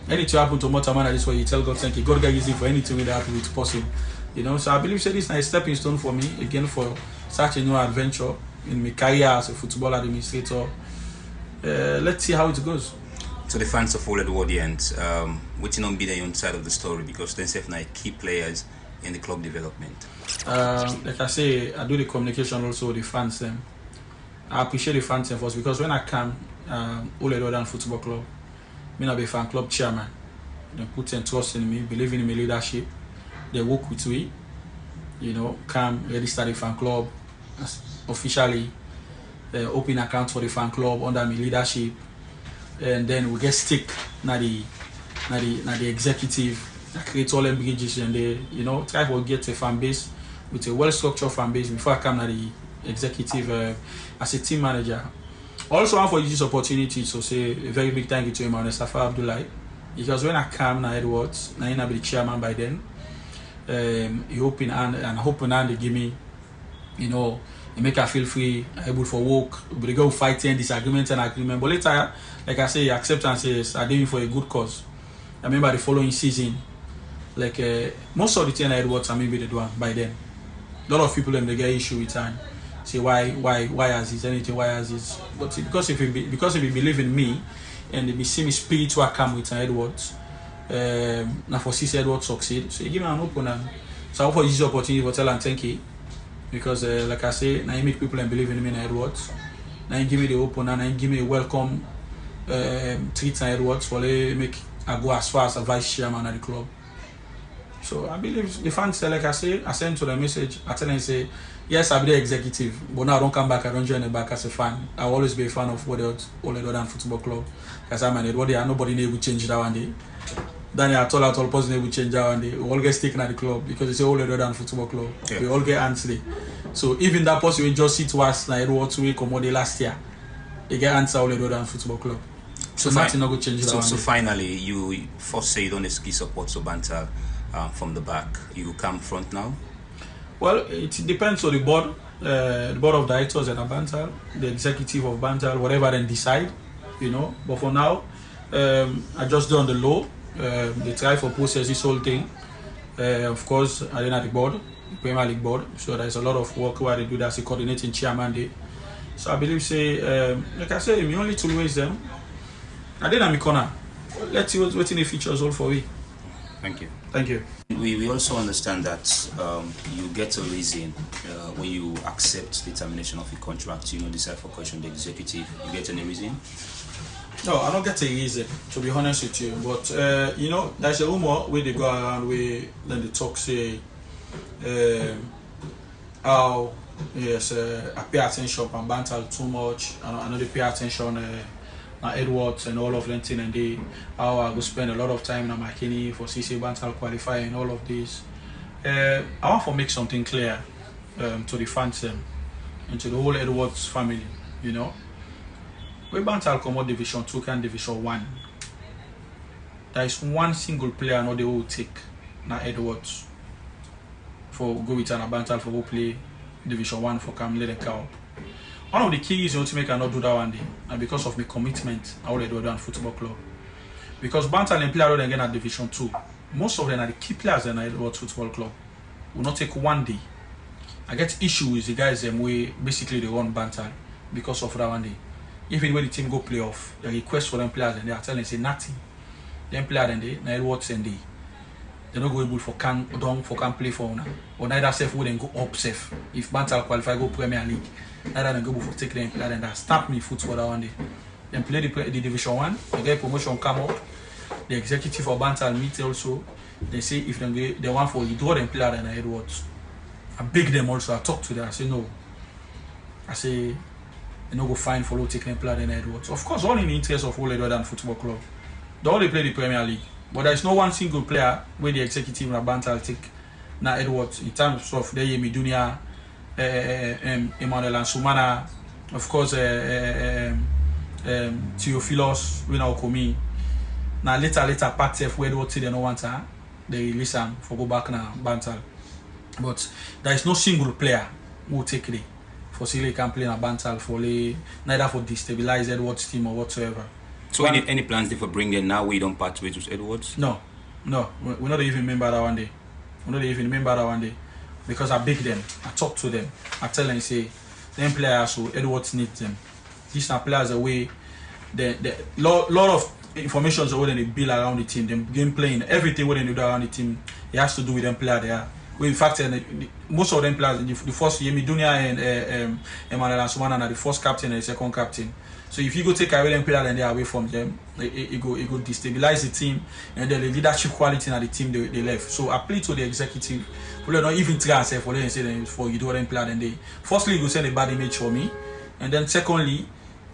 anything happen to Motamana, this way you tell God thank you. God got easy for anything that happen with person. So I believe this is a stepping stone for me again for such a new adventure in my career as a football administrator. Let's see how it goes. To the fans of all Edwardians, waiting on be the own side of the story because they have key players in the club development? Like I say, I do the communication also with the fans. I appreciate the fans first because when I come, Ole Rodan Football Club, me not be fan club chairman. They put in trust in me, believe in my leadership. They work with me, come register the fan club, officially open account for the fan club under my leadership, and then we get stick na the executive, create all them bridges, and they try to get a fan base with a well-structured fan base before I come to the executive as a team manager. Also, I want to use this opportunity to say a very big thank you to Emmanuel Safa Abdullahi, because when I come to Edwards, I will be the chairman by then. He open hand they give me, they make I feel free, able for work, we go fighting disagreement and agreement. But later, like I say, acceptance is I doing for a good cause. I remember the following season, like most of the thing I Edwards, I maybe they do by then. A lot of people they get issue with time. Say why has this anything, why has this? But because if you believe in me and they see me spiritual come with Edwards, now for see Edwards succeed, so you give me an open and so I offer this opportunity for tell and thank you. Because like I say, now you make people and believe in me in Edwards. Now you give me the open and now you give me a welcome treat in Edwards for make I go as far as a vice chairman of the club. So I believe the fans, like I say, I send to the message, I tell them say, yes, I'll be the executive, but now I don't come back, I don't join the back as a fan. I'll always be a fan of what else, Ole Rodan Football Club. Because I'm an Edward, nobody will change that one day. Daniel at all person will change that one day. We all get taken at the club because it's Ole Rodan Football Club. Yeah. We all get answered. So even that person will just see to us like Edwards we come out last year. They get answer Ole Rodan Football Club. So nothing not going to change that one. So finally, you first say you don't support Bantal from the back. You come front now? Well, it depends on the board. The board of directors at Bantal, the executive of Bantal, whatever they decide, But for now, I just do on the low. They try for process this whole thing. Of course, I didn't have the board, the Premier League board. So there's a lot of work where they do that's a coordinating chairman day. So I believe like I say, we only two ways them. I didn't have my corner. Let's see what's in the features all for me. Thank you. Thank you. We also understand that you get a reason when you accept the termination of your contract. Decide for question the executive. You get any reason? No, I don't get a reason, to be honest with you. But there's a rumor where they go around where then they talk say how yes I pay attention on Bantal too much. I know they pay attention Edwards and all of them thing and they how I go spend a lot of time in McKinney for CC Bantal qualifying and all of this. I want to make something clear to the fans and to the whole Edwards family, When Bantal come out Division 2 and Division 1, there is one single player not they will take now Edwards for go with an Bantal for go play Division 1 for come let them count. One of the key reasons to make I not do that one day, and because of my commitment, I will do that Football Club. Because Bantal and player again at Division 2, most of them are the key players in Edwards Football Club. Will not take one day. I get issues with the guys way basically they run Bantal because of that one day. Even when the team go playoff, the request for them players and they are telling say nothing. Them players and they na Edwards and they're not able for can play for una. Or neither safe would then go up safe. If Bantal qualify go Premier League. Neither than go for take them player and that stamp me foot for that one day. Then play the Division 1, they get promotion come up. The executive of Bantal meet also. They say if they want for you draw them player than Edwards. I beg them also, I talk to them, I say no. I say they no go fine for taking them player than Edwards. Of course, all in the interest of Ole Rodan Football Club. They only play the Premier League. But there is no one single player where the executive of Bantal take now Edwards in terms of the Yemi Dunia, Emmanuel Ansumana, of course Theophilos, we now come in. Now later part of where Edwards they don't want they listen for go back now Bantal. But there is no single player who take it for Sile can play in a Bantal for neither for destabilize Edwards team or whatsoever. So any plans there for bring them now we don't part ways with Edwards? No. We're not even remember that one day. We're not even remember that one day. Because I beg them, I talk to them, I tell them say them players who Edwards needs them. These are players away the lot of information is what they build around the team, them game playing, everything what they do around the team, it has to do with them player there. in fact, most of them players, the first Yemi Dunia and Emmanuel Ansumana are the first captain and the second captain. So if you go take away them players and they are away from them, it go destabilize the team and the leadership quality in the team they left. So I play to the executive. People not even try and say for them and say for you do them player and they. Firstly, you go send a bad image for me, and then secondly,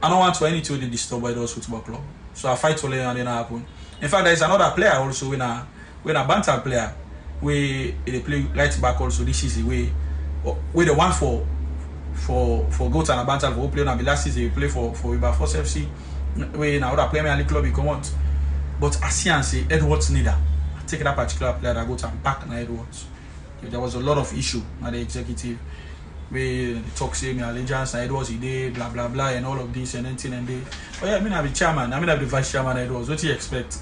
I don't want for anything to disturb by those football club. So I fight for them and then happen. In fact, there is another player also when a banter player where they play right back also this season where the one for Goat and a banter for play on the last season he play for Wilberforce FC where now other Premier League club he come out. But I see and say Edwards neither. I take that particular player that Goat and back na Edwards. There was a lot of issue at the executive where they talk say me allegiance and Edwards he did blah blah blah and all of this and anything and they. But yeah, I mean I be chairman, I mean I be vice chairman Edwards. What do you expect?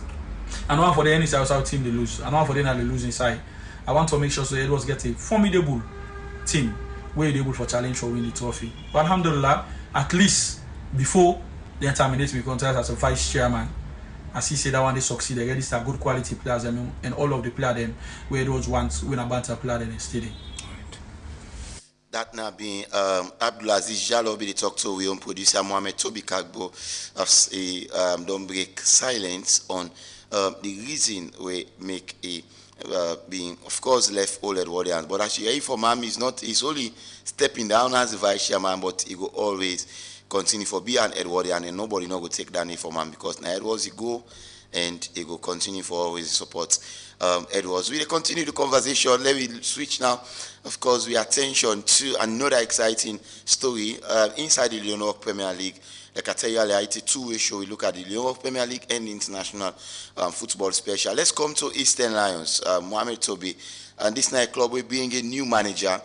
I don't want for the any South team they lose. I don't want for them they lose inside. I want to make sure so Edwards get a formidable team where they're able for challenge for winning the trophy. But alhamdulillah, at least before they terminate my contract as a vice chairman, as he said that one they succeed, they register good quality players and all of the players them where those ones win a banter player in the stadium. That now being Abdulaziz Jallo be the talk to we own producer Mohamed Toby Kagbo of don't break silence on the reason we make a being of course left all Edwardian, but actually for Mam he's only stepping down as the vice chairman, but he will always continue for be an Edwardian and nobody not go take that name for Mam because now Edwards he go and he will continue for always support Edwards. We will continue the conversation. Let me switch now. Of course, we attention to another exciting story inside the Leonor Premier League. Like I tell you earlier, it's a two-way show. We look at the Leonor Premier League and the International Football Special. Let's come to Eastern Lions, Mohamed Toby. And this night club will being a new manager.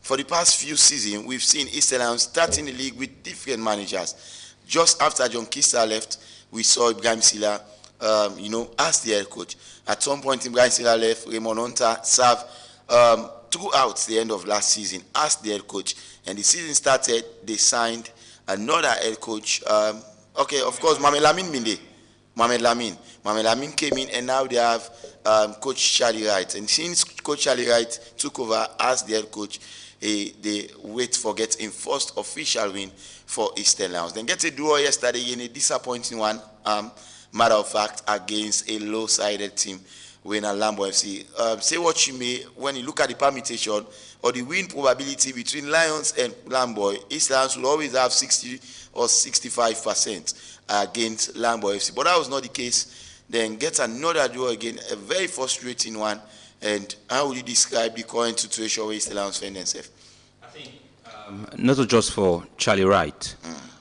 For the past few seasons, we've seen Eastern Lions starting the league with different managers. Just after John Kista left, we saw Ibrahim Silla, as the head coach. At some point, Ibrahim Silla left, Raymond Hunter served throughout the end of last season as the head coach. And the season started, they signed another head coach. Of course, Mohamed Lamin Minde. Mohamed Lamin came in, and now they have Coach Charlie Wright. And since Coach Charlie Wright took over as the head coach, they wait for getting first official win for Eastern Lions. Then get a draw yesterday in a disappointing one, matter of fact, against a low-sided team, win at Lambo FC. Say what you may, when you look at the permutation or the win probability between Lions and Lambo, East Lions will always have 60 or 65% against Lambo FC. But that was not the case. Then get another draw again, a very frustrating one. And how would you describe the current situation where East Lions find themselves? I think not just for Charlie Wright.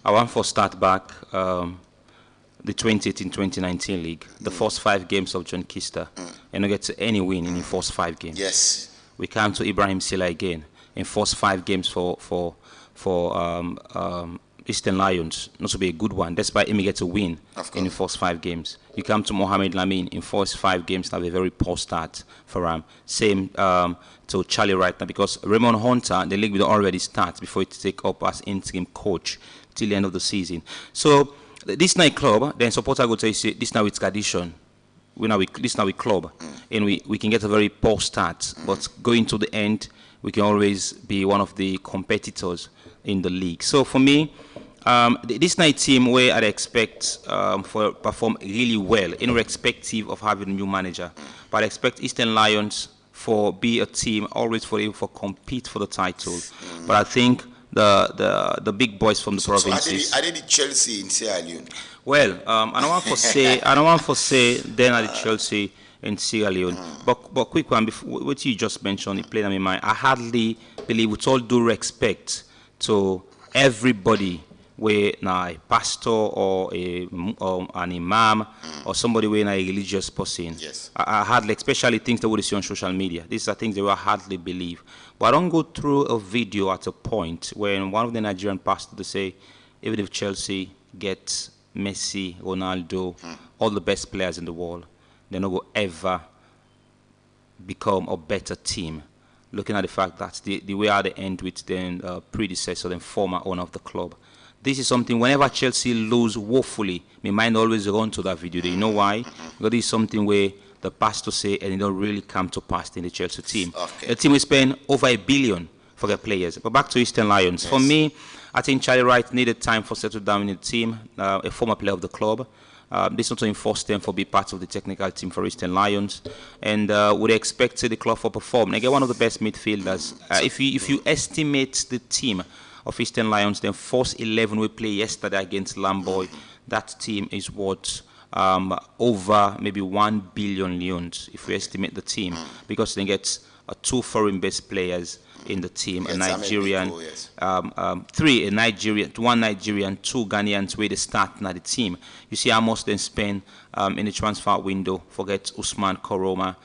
I want for start back the 2018-2019 league, the first 5 games of John Kista, and not get any win in the first 5 games. Yes. We come to Ibrahim Silla again in first 5 games for Eastern Lions, not to be a good one, despite him get a win in the first 5 games. You come to Mohamed Lamin in first 5 games, have a very poor start for him. Same to Charlie Wright, because Raymond Hunter, the league will already start before he take up as interim coach till the end of the season. So this night club, then supporter go to say this now it's tradition. This now we club, and we can get a very poor start, but going to the end, we can always be one of the competitors in the league. So for me, this night team where I expect for perform really well, irrespective of having a new manager, but I expect Eastern Lions for be a team always for compete for the title. But I think the big boys from the provinces. I did the Chelsea in Sierra Leone. Well, I don't want to say then at the Chelsea in Sierra Leone. But quick one, before, what you just mentioned, it played on my mind. I hardly believe, with all due respect to everybody, where now a pastor or an imam or somebody where a religious person. Yes. I hardly, especially things that we see on social media. These are things that I hardly believe. But I don't go through a video at a point when one of the Nigerian pastors they say, even if Chelsea gets Messi, Ronaldo, all the best players in the world, they're not going to ever become a better team. Looking at the fact that the way how they end with the predecessor, the former owner of the club. This is something, whenever Chelsea lose woefully, my mind always run to that video. Do you know why? Because this is something where the past to say, and it don't really come to pass in the Chelsea team. Okay. The team will spend over $1 billion for their players. But back to Eastern Lions. Yes. For me, I think Charlie Wright needed time for settle down in the team, a former player of the club. This also enforced them for be part of the technical team for Eastern Lions, and would expect the club to perform. They get one of the best midfielders. If you estimate the team of Eastern Lions, then first 11 we play yesterday against Lamboy, that team is worth over maybe 1 billion leons if we estimate the team, because they get 2 foreign-based players in the team, Yes, a Nigerian, American, yes. 3 a Nigerian, 1 Nigerian, 2 Ghanaians where they start now the team. You see how much they spend in the transfer window. Forget Usman Koroma,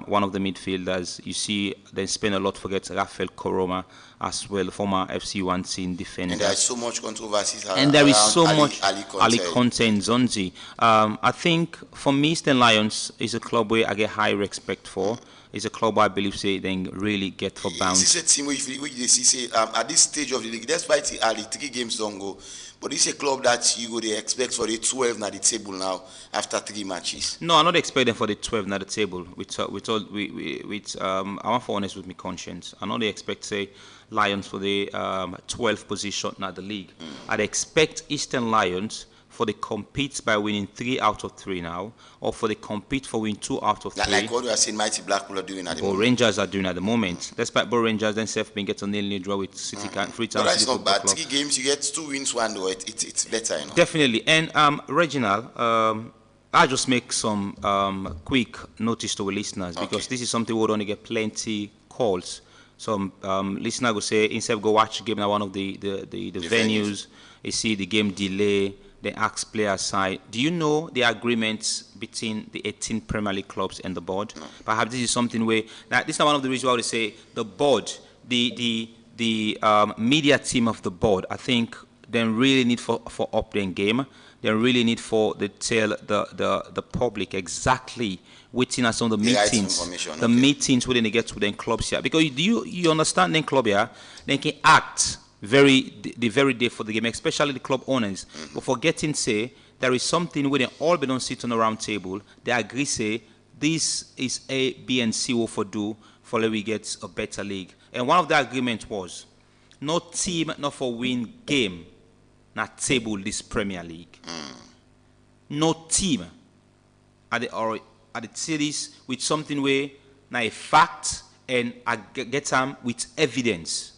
one of the midfielders. You see they spend a lot. Forget Rafael Koroma as well, former FC1 team defender. And there is so much controversy. And there is so much Ali Conte and Zonzi. I think for me, Eastern Lions is a club where I get high respect for. It's a club I believe say they really get for bounce. This is a team which they see at this stage of the league, despite the early 3 games don't go, but this is a club that you would expect for the 12 at the table now after 3 matches. No, I'm not expecting for the 12 at the table. I want to honest with my conscience. I not expect say Lions for the 12th position at the league. I'd expect Eastern Lions for the compete by winning 3 out of 3 now, or for the compete for winning 2 out of 3. Like what we are seeing Mighty Blackpool are doing at the or moment. Rangers are doing at the moment. Despite both Rangers themselves being get a 0-0 draw with City Freetown. But that's City not bad. Football Club. 3 games, you get 2 wins, 1 though. It's better, you know. Definitely. And Reginald, I'll just make some quick notice to our listeners, because this is something we would only get plenty calls. Some listener will say, instead of go watch the game at one of the venues, you see the game delay, they ask player side. Do you know the agreements between the 18 Premier League clubs and the board? No. Perhaps this is something where, now this is one of the reasons why they say the board, the media team of the board, I think they really need for up their game. They really need for the tell the public exactly within us on the meetings, the meetings where they get to the clubs here. Because you understand the club here, they can act the very day for the game, especially the club owners. But forgetting say there is something where they all be don't sit on a round table. They agree say this is A, B, and C will for do for we get a better league. And one of the agreements was no team not for win game not table this Premier League. No team at the series with something where now a fact and I get them with evidence.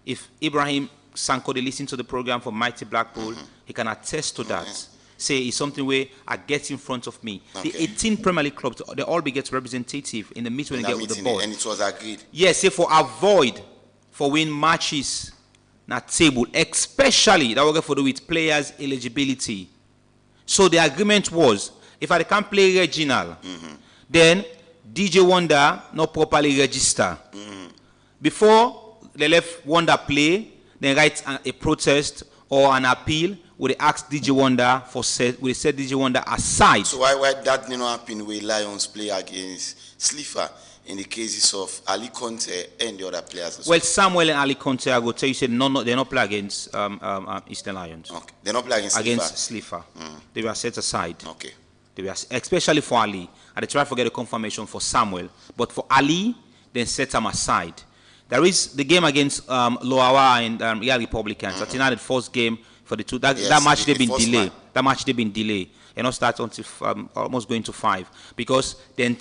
If Ibrahim Sanko they listen to the program for Mighty Blackpool, he can attest to that. Say it's something where I get in front of me. The 18 Premier League clubs, they all be get representative in the meeting when they get with the board. And it was agreed. Yes, say for avoid for win matches not table, especially that will get for do with players' eligibility. So the agreement was if I can't play regional, then DJ Wonder not properly register. Before they left Wonder play, then write a protest or an appeal where they ask DJ Wonder for set DJ Wonder aside. So why that did not happen with Lions play against Slipher in the cases of Ali Conte and the other players? Well, Samuel and Ali Conte, I will tell you, said no, they not play against Eastern Lions. Okay. They not play against Slipher. They were set aside. Okay. They were especially for Ali, and they try to get a confirmation for Samuel, but for Ali, they set them aside. There is the game against Loawa and Real Republicans. I think that the first game for the two. That match they've been delayed. That match they've been delayed. And not start until almost going to 5, because then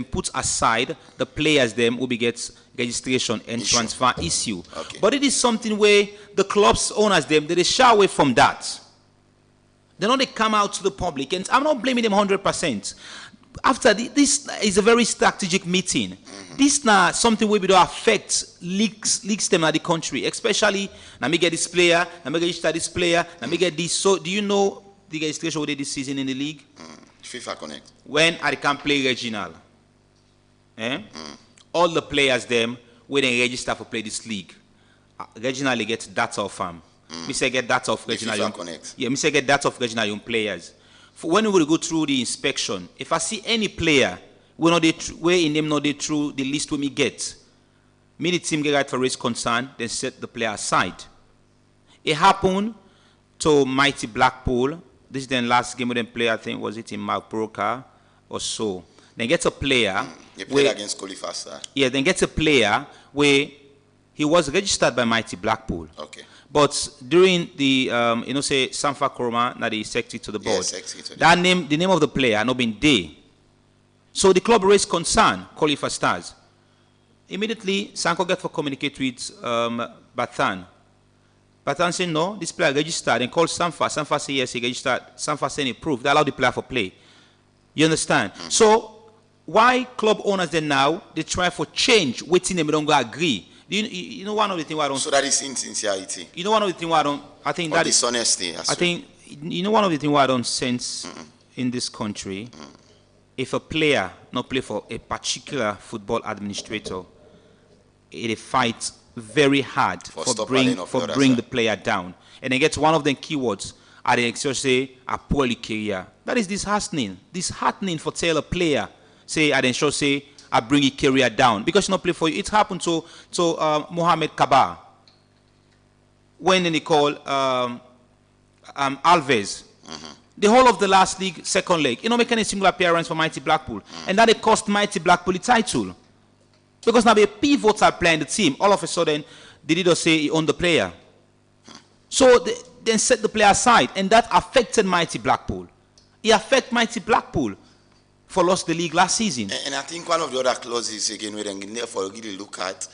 put aside the players them will be get registration and transfer issue. Okay. But it is something where the clubs owners them they shy away from that. They know they come out to the public, and I'm not blaming them 100%. After this is a very strategic meeting. This now something will be to affect leagues them at the country, especially now me get this player, now me get this player, now me get this. So do you know the registration we did this season in the league? FIFA Connect. When I can play regional, all the players them when they register for play this league, regional they get data of them. Me say get data of regional young. Yeah, me say get data of regional young players. For when we will go through the inspection, if I see any player where in them not they through the list when me get, me the team get right for raise concern, then set the player aside. It happened to Mighty Blackpool. This is the last game with them play, I think was it in Mark Broker or so. Then gets a player. He played against Colifasta. Yeah, then gets a player where he was registered by Mighty Blackpool. Okay. But during the, say, Sanfa Koroma, that he secretary to the board, that name, the name of the player had not been there. So the club raised concern, calling for Stars. Immediately, Sanko get for communicate with Bathan. Bathan said, no, this player registered and called Sanfa. Sanfa said, yes, he registered. Sanfa said, he proved. They allowed the player for play. You understand? So, why club owners then now, they try for change, waiting them, they don't go agree. You know one of the things why I don't... So that is insincerity. You know one of the things why I don't... I think that dishonesty. I think, you know one of the things why I don't sense in this country, if a player not play for a particular football administrator, it fights very hard for bring the player down. And then gets one of the keywords, and they say, a poorly career. That is disheartening for tell a player, say, I then show say, I bring your career down because you not play for you. It happened to Mohamed Kaba when they call Alves. The whole of the last league, second leg, make any single appearance for Mighty Blackpool, and that it cost Mighty Blackpool the title because now the pivotal player in the team. All of a sudden, they did not say he owned the player, so they then set the player aside, and that affected Mighty Blackpool. It affected Mighty Blackpool. For lost the league last season. And I think one of the other clauses again we can therefore really look at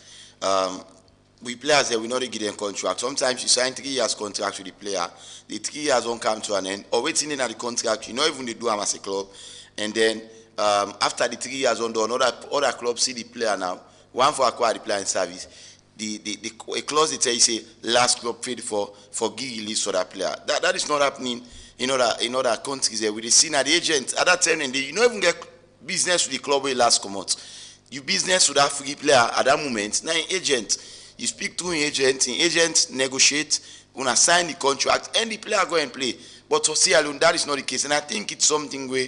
we players that we not give them contract. Sometimes you sign 3 years contract with the player, the 3 years won't come to an end, or waiting in at the contract, you know even they do them as a club, and then after the 3 years on other clubs see the player now, one for acquire the player in service. A clause that says say last club paid for give release for that player. That is not happening in other countries there. With the seen at the agent at that time, and you don't even get business with the club where last come out. You business with that free player at that moment. Now, agent, you speak to an agent negotiate, when I sign the contract, and the player go and play. But to see alone, that is not the case. And I think it's something where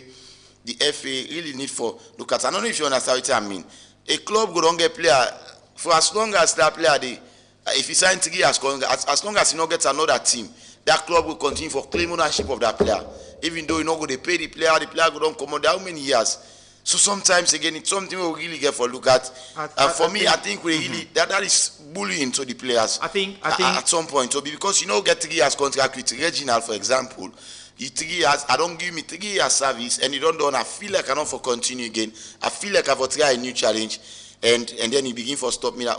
the FA really need for look at. I don't know if you understand what I mean. A club go don't get player for as long as that player if he sign 3 years, as long as he not gets another team. That club will continue for claim ownership of that player. Even though you know they pay the player go don't come out how many years. So sometimes again it's something we really get for look at. For me, I think we really that is bullying to the players. I think at some point. So because get 3 years contract with Reginald, for example, you 3 years, I don't give me 3 years service and you don't I feel like I don't for continue again. I feel like I for try a new challenge and then he begin for stop me like,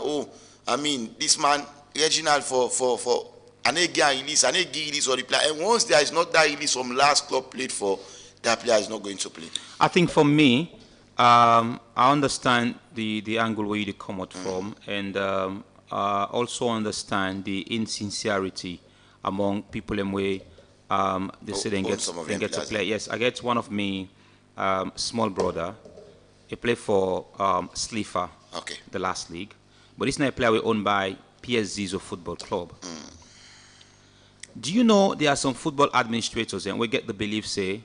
this man Reginald for and they get release, and they give release or the player. And once there is not that release from last club played for, that player is not going to play. I think for me, I understand the angle where you come out from, and also understand the insincerity among people in way they say they get to play. Yes, I get one of me small brother. He played for Slifa, the last league, but it's not a player we owned by PSG Football Club. Do you know there are some football administrators and we get the belief say,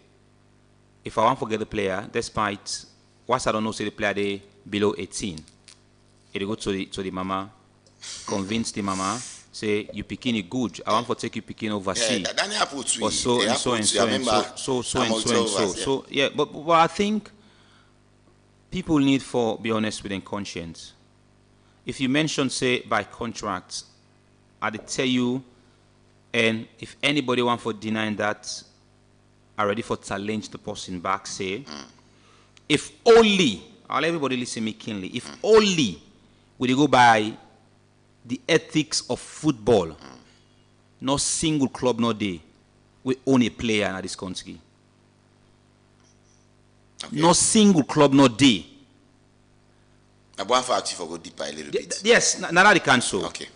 if I want to get the player, despite what I don't know, say the player they below 18, they go to the mama, convince the mama, say you picking it good. I want to take you picking overseas. Or so and so and so and so and so and so. So yeah, but I think people need for be honest with their conscience. If you mention say by contract, I tell you. And if anybody want for denying that, are ready for challenge the person back, say, if only, I'll let everybody listen to me keenly, if only we go by the ethics of football, no single club, no day, we own a player in this country. Okay. No single club, no day. I want for actually go deeper a little bit. Yes, now they can so. Okay.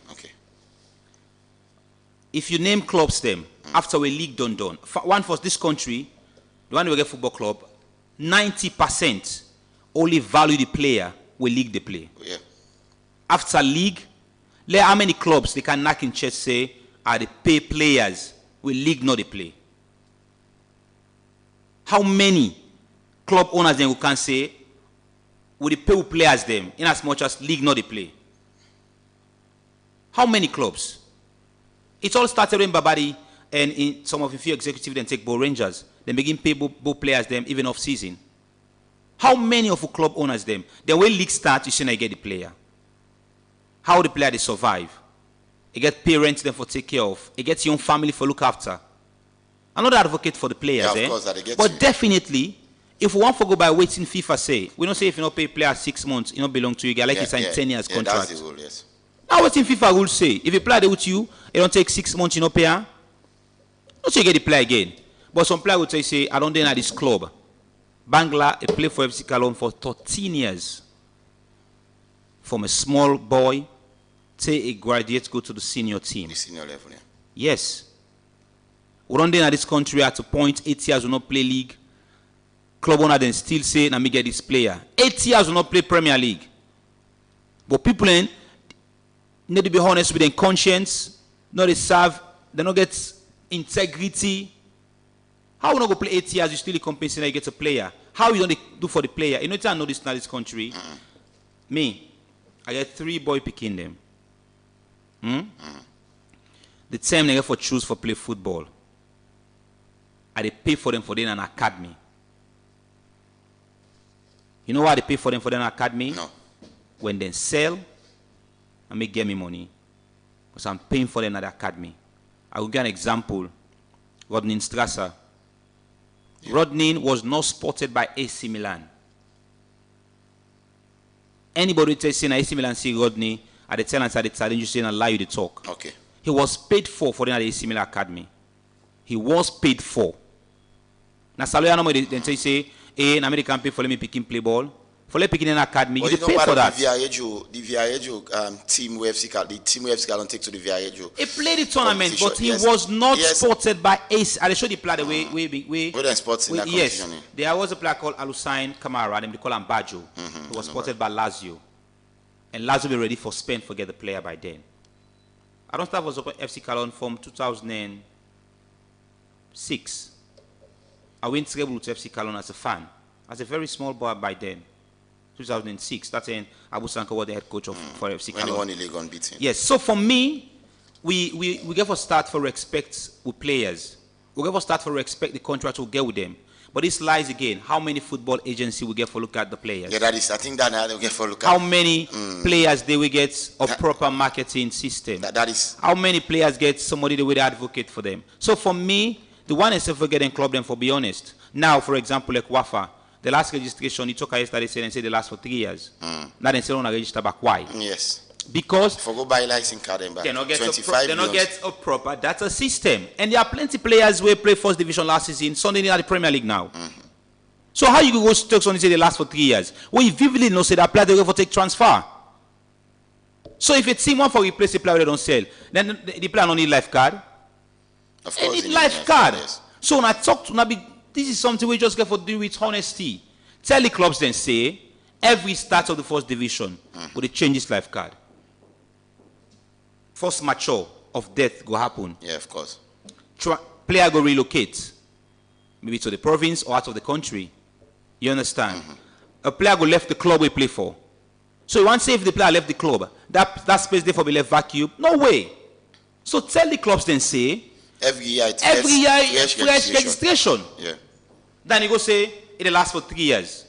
If you name clubs them after we league done, one for this country, the one we get football club, 90% only value the player we league they play. Yeah. After league, how many clubs they can knock in chest say are the pay players we league not they play? How many club owners then who can say will the pay players them in as much as league not they play? How many clubs? It all started in Babadi and in some of the few executives then take Bo Rangers. They begin pay both players them even off season. How many of the club owners them? Then when league starts, you say now you get the player. How the player they survive? You get parents them for take care of. You get your own family for look after. I'm not an advocate for the players, of course, that they get but you. Definitely, if we want to go by waiting FIFA say, we don't say if you don't pay player 6 months, you don't belong to you. Get like you sign 10 years contract. That's the rule, yes. Now waiting FIFA rule say, if a player they with you don't take 6 months, you don't pay her. Don't say you get the player again. But some player would say, I don't deny this club. Bangla, he played for FC Cologne for 13 years. From a small boy, till a graduate, go to the senior team. The senior level, yeah. Yes. We don't deny this country at a point, 8 years will not play league. Club owner then still say, let me get this player. 8 years will not play Premier League. But people need to be honest with their conscience. Not they serve, they don't get integrity. How you not go play 8 years, you still compensating you get a player? How you don't do for the player? You know what I know this in this country? Me, I get 3 boy picking them. The time they get for choose for play football. I they pay for them for them an academy. You know why they pay for them an academy? No. When they sell, and make get me money. Because I'm paying for them at the academy. I will give an example. Rodney Strasser. Yeah. Rodney was not spotted by AC Milan. Anybody saying AC Milan see Rodney at the talent at the challenge, you say and allow you to talk. Okay. He was paid for them at the AC Milan academy. He was paid for. Now, Saloya no then say, hey, American pay for me picking play ball. For let picking in academy, you pay for that. The Viarejo team UFC, the team UFC don't take to the Viarejo. He played the tournament, but he was not spotted by Ace. I show the player the way. Where sports in that competition? Yes, there was a player called Alusain Kamara. They call him Baggio. He was spotted by Lazio, and Lazio be ready for Spain. Forget the player by then. I don't start was open FC Cologne from 2006. I went treble to FC Cologne as a fan, as a very small boy by then. 2006. That's when Abu Sanko was the head coach for FC Cologne. When he won the league unbeaten. Yes. So for me, we give a start for respect with players. We give a start for respect the contract we get with them. But this lies again. How many football agency we get for look at the players? Yeah, that is. I think that now they get for look at. How many players they will get a proper marketing system? That is. How many players get somebody that will advocate for them? So for me, the one is for getting club them, for be honest. Now, for example, like Wafa. The last registration, you took yesterday and said they last for 3 years. Now they say on a register back. Why? Yes. Because for go buy license card and back. They don't get a proper data system. And there are plenty players who play first division last season, Sunday in the Premier League now. So how you go take on and say they last for 3 years? Well, you vividly know say that player they go for take transfer. So if a team want for replace the player they don't sell, then the player don't need life card. Of course, they need life card. Yes. So when I talk to Nabi, this is something we just get for do with honesty. Tell the clubs then say every start of the first division will they change this life card. First mature of death go happen. Yeah, of course. Player go relocate, maybe to the province or out of the country. You understand? A player go left the club we play for. So you want to say if the player left the club, that space there for be left vacuum? No way. So tell the clubs then say every year fresh registration. Yeah. Then you go say it'll last for 3 years.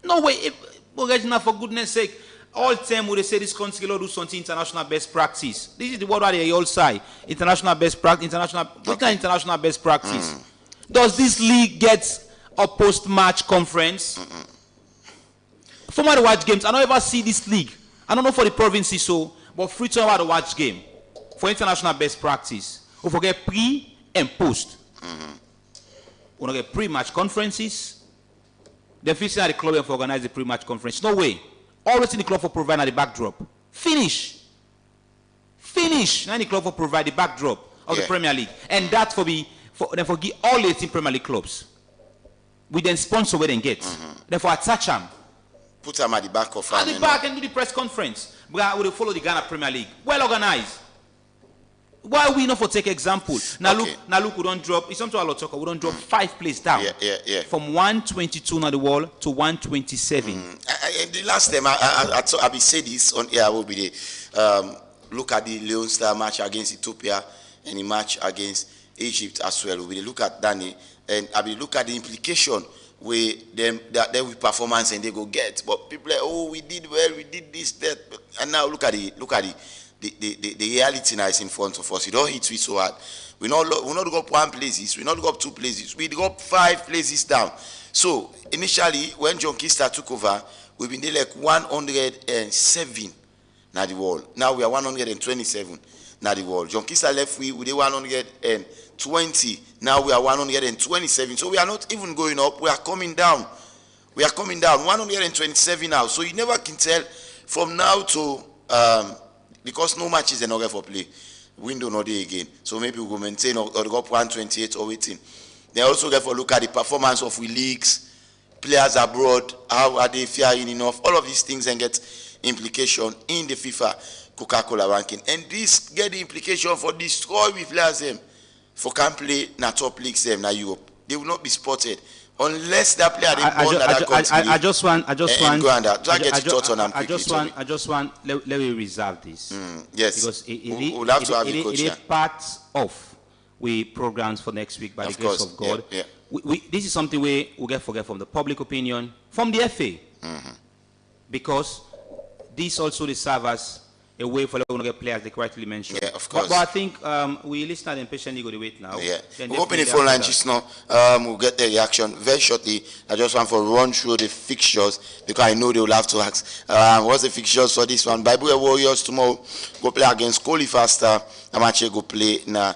No way. For goodness sake, all time would they say this country will do something international best practice. This is the word that they all say. International best practice. International best practice. Does this league get a post-match conference? For me to watch games, I don't ever see this league. I don't know for the provinces so, but free to to watch game for international best practice. We forget pre and post. We don't get pre-match conferences. Then fixing at the club for organize the pre-match conference. No way. Always in the club for provide at the backdrop. Finish. Now the club for provide the backdrop of the Premier League. And that for give all 18 Premier League clubs. We then sponsor where they get. Therefore attach them. Put them at the back of at the back and do the press conference. We will follow the Ghana Premier League. Well organized. Why we not for take example? Now look, we don't drop. It's something a lot talk. We don't drop 5 places down. Yeah. From 122 on the wall to 127. The last time I be say this on air will be the look at the Leon Star match against Ethiopia and the match against Egypt as well. We look at Danny and I will look at the implication that with performance and they go get. But people like, oh, we did well, we did this, that, and now look at the reality now is in front of us. You don't hit we so hard. We not go up one places, we not go up two places, we go up 5 places down. So initially when John Kista took over, we've been there like 107 now the world. Now we are 127 now the world. John Kista left we did 120. Now we are 127. So we are not even going up. We are coming down. 127 now. So you never can tell from now to because no matches are not for play. Window not there again. So maybe we will maintain or go up 128 or 18. They also get for look at the performance of we leagues, players abroad, how are they faring enough, all of these things and get implication in the FIFA Coca-Cola ranking. And this get the implication for destroy with players them for can play na top leagues them na Europe. They will not be spotted unless that player they born that country. I just want let me reserve this. Yes. Because we'll have to have the coach. It is part of we programs for next week by the grace of God. Yeah. This is something we get forget from the public opinion, from the FA. Because this also serves as a way for the get players they correctly mentioned. Yeah, of course. But I think we listen and patiently go to wait now. Yeah. We'll open the phone line just now. We'll get the reaction very shortly. I just want to run through the fixtures because I know they will have to ask. What's the fixtures for this one? Bible Warriors tomorrow go play against Coley Faster. Amache go play na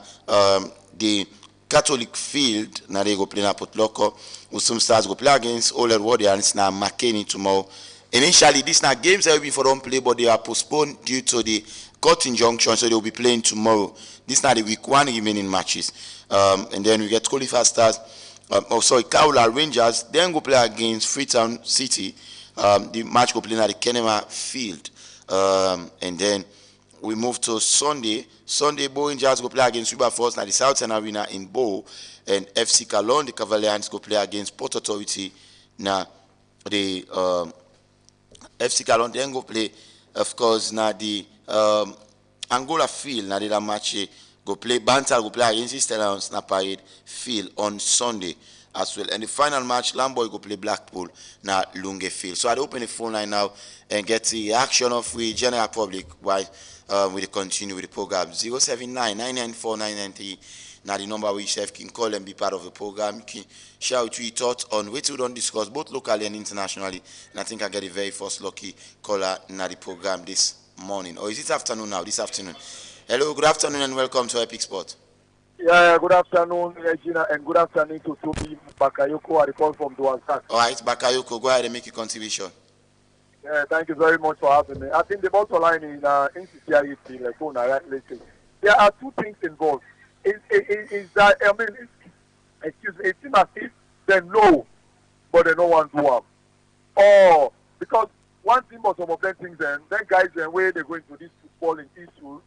the Catholic Field. Now they go play na Port Loco. Usum Stars go play against Ole Warriors na McKinney tomorrow. Initially, these are games that will be for don't play, but they are postponed due to the court injunction, so they will be playing tomorrow. These are the week 1 remaining matches. And then we get Qualifier Stars, Kaula Rangers, then go play against Freetown City. The match go play at the Kenema Field. And then we move to Sunday. Sunday, Bow Rangers go play against Wilberforce at the Southern Arena in Bow. And FC Cologne, the Cavaliers, go play against Port Authority. Now, the FC Cologne then go play, of course, na the Angola Field, na the match go play Bantal go play against Stellans na Parade Field on Sunday as well. And the final match, Lamboy go play Blackpool na Lunge Field. So I'd open the phone line now and get the reaction of the general public while we continue with the program. 079-994-993. Now the number we chef can call and be part of the program. You can share your thoughts on what we don't discuss both locally and internationally. And I think I get the very first lucky caller in the program this morning. Or is it afternoon now? This afternoon. Hello, good afternoon and welcome to Epic Sport. Yeah, good afternoon, Regina, and good afternoon to Toby Bakayoko. I call from Duansak. All right, Bakayoko, go ahead and make your contribution. Yeah, thank you very much for having me. I think the bottom line in NCCIET, like on rightly said, there are two things involved. Is that, I mean, excuse me, it seems as if they know, but they don't want to have. Or, because one thing or some of them things, then guys, where they go into this footballing issues,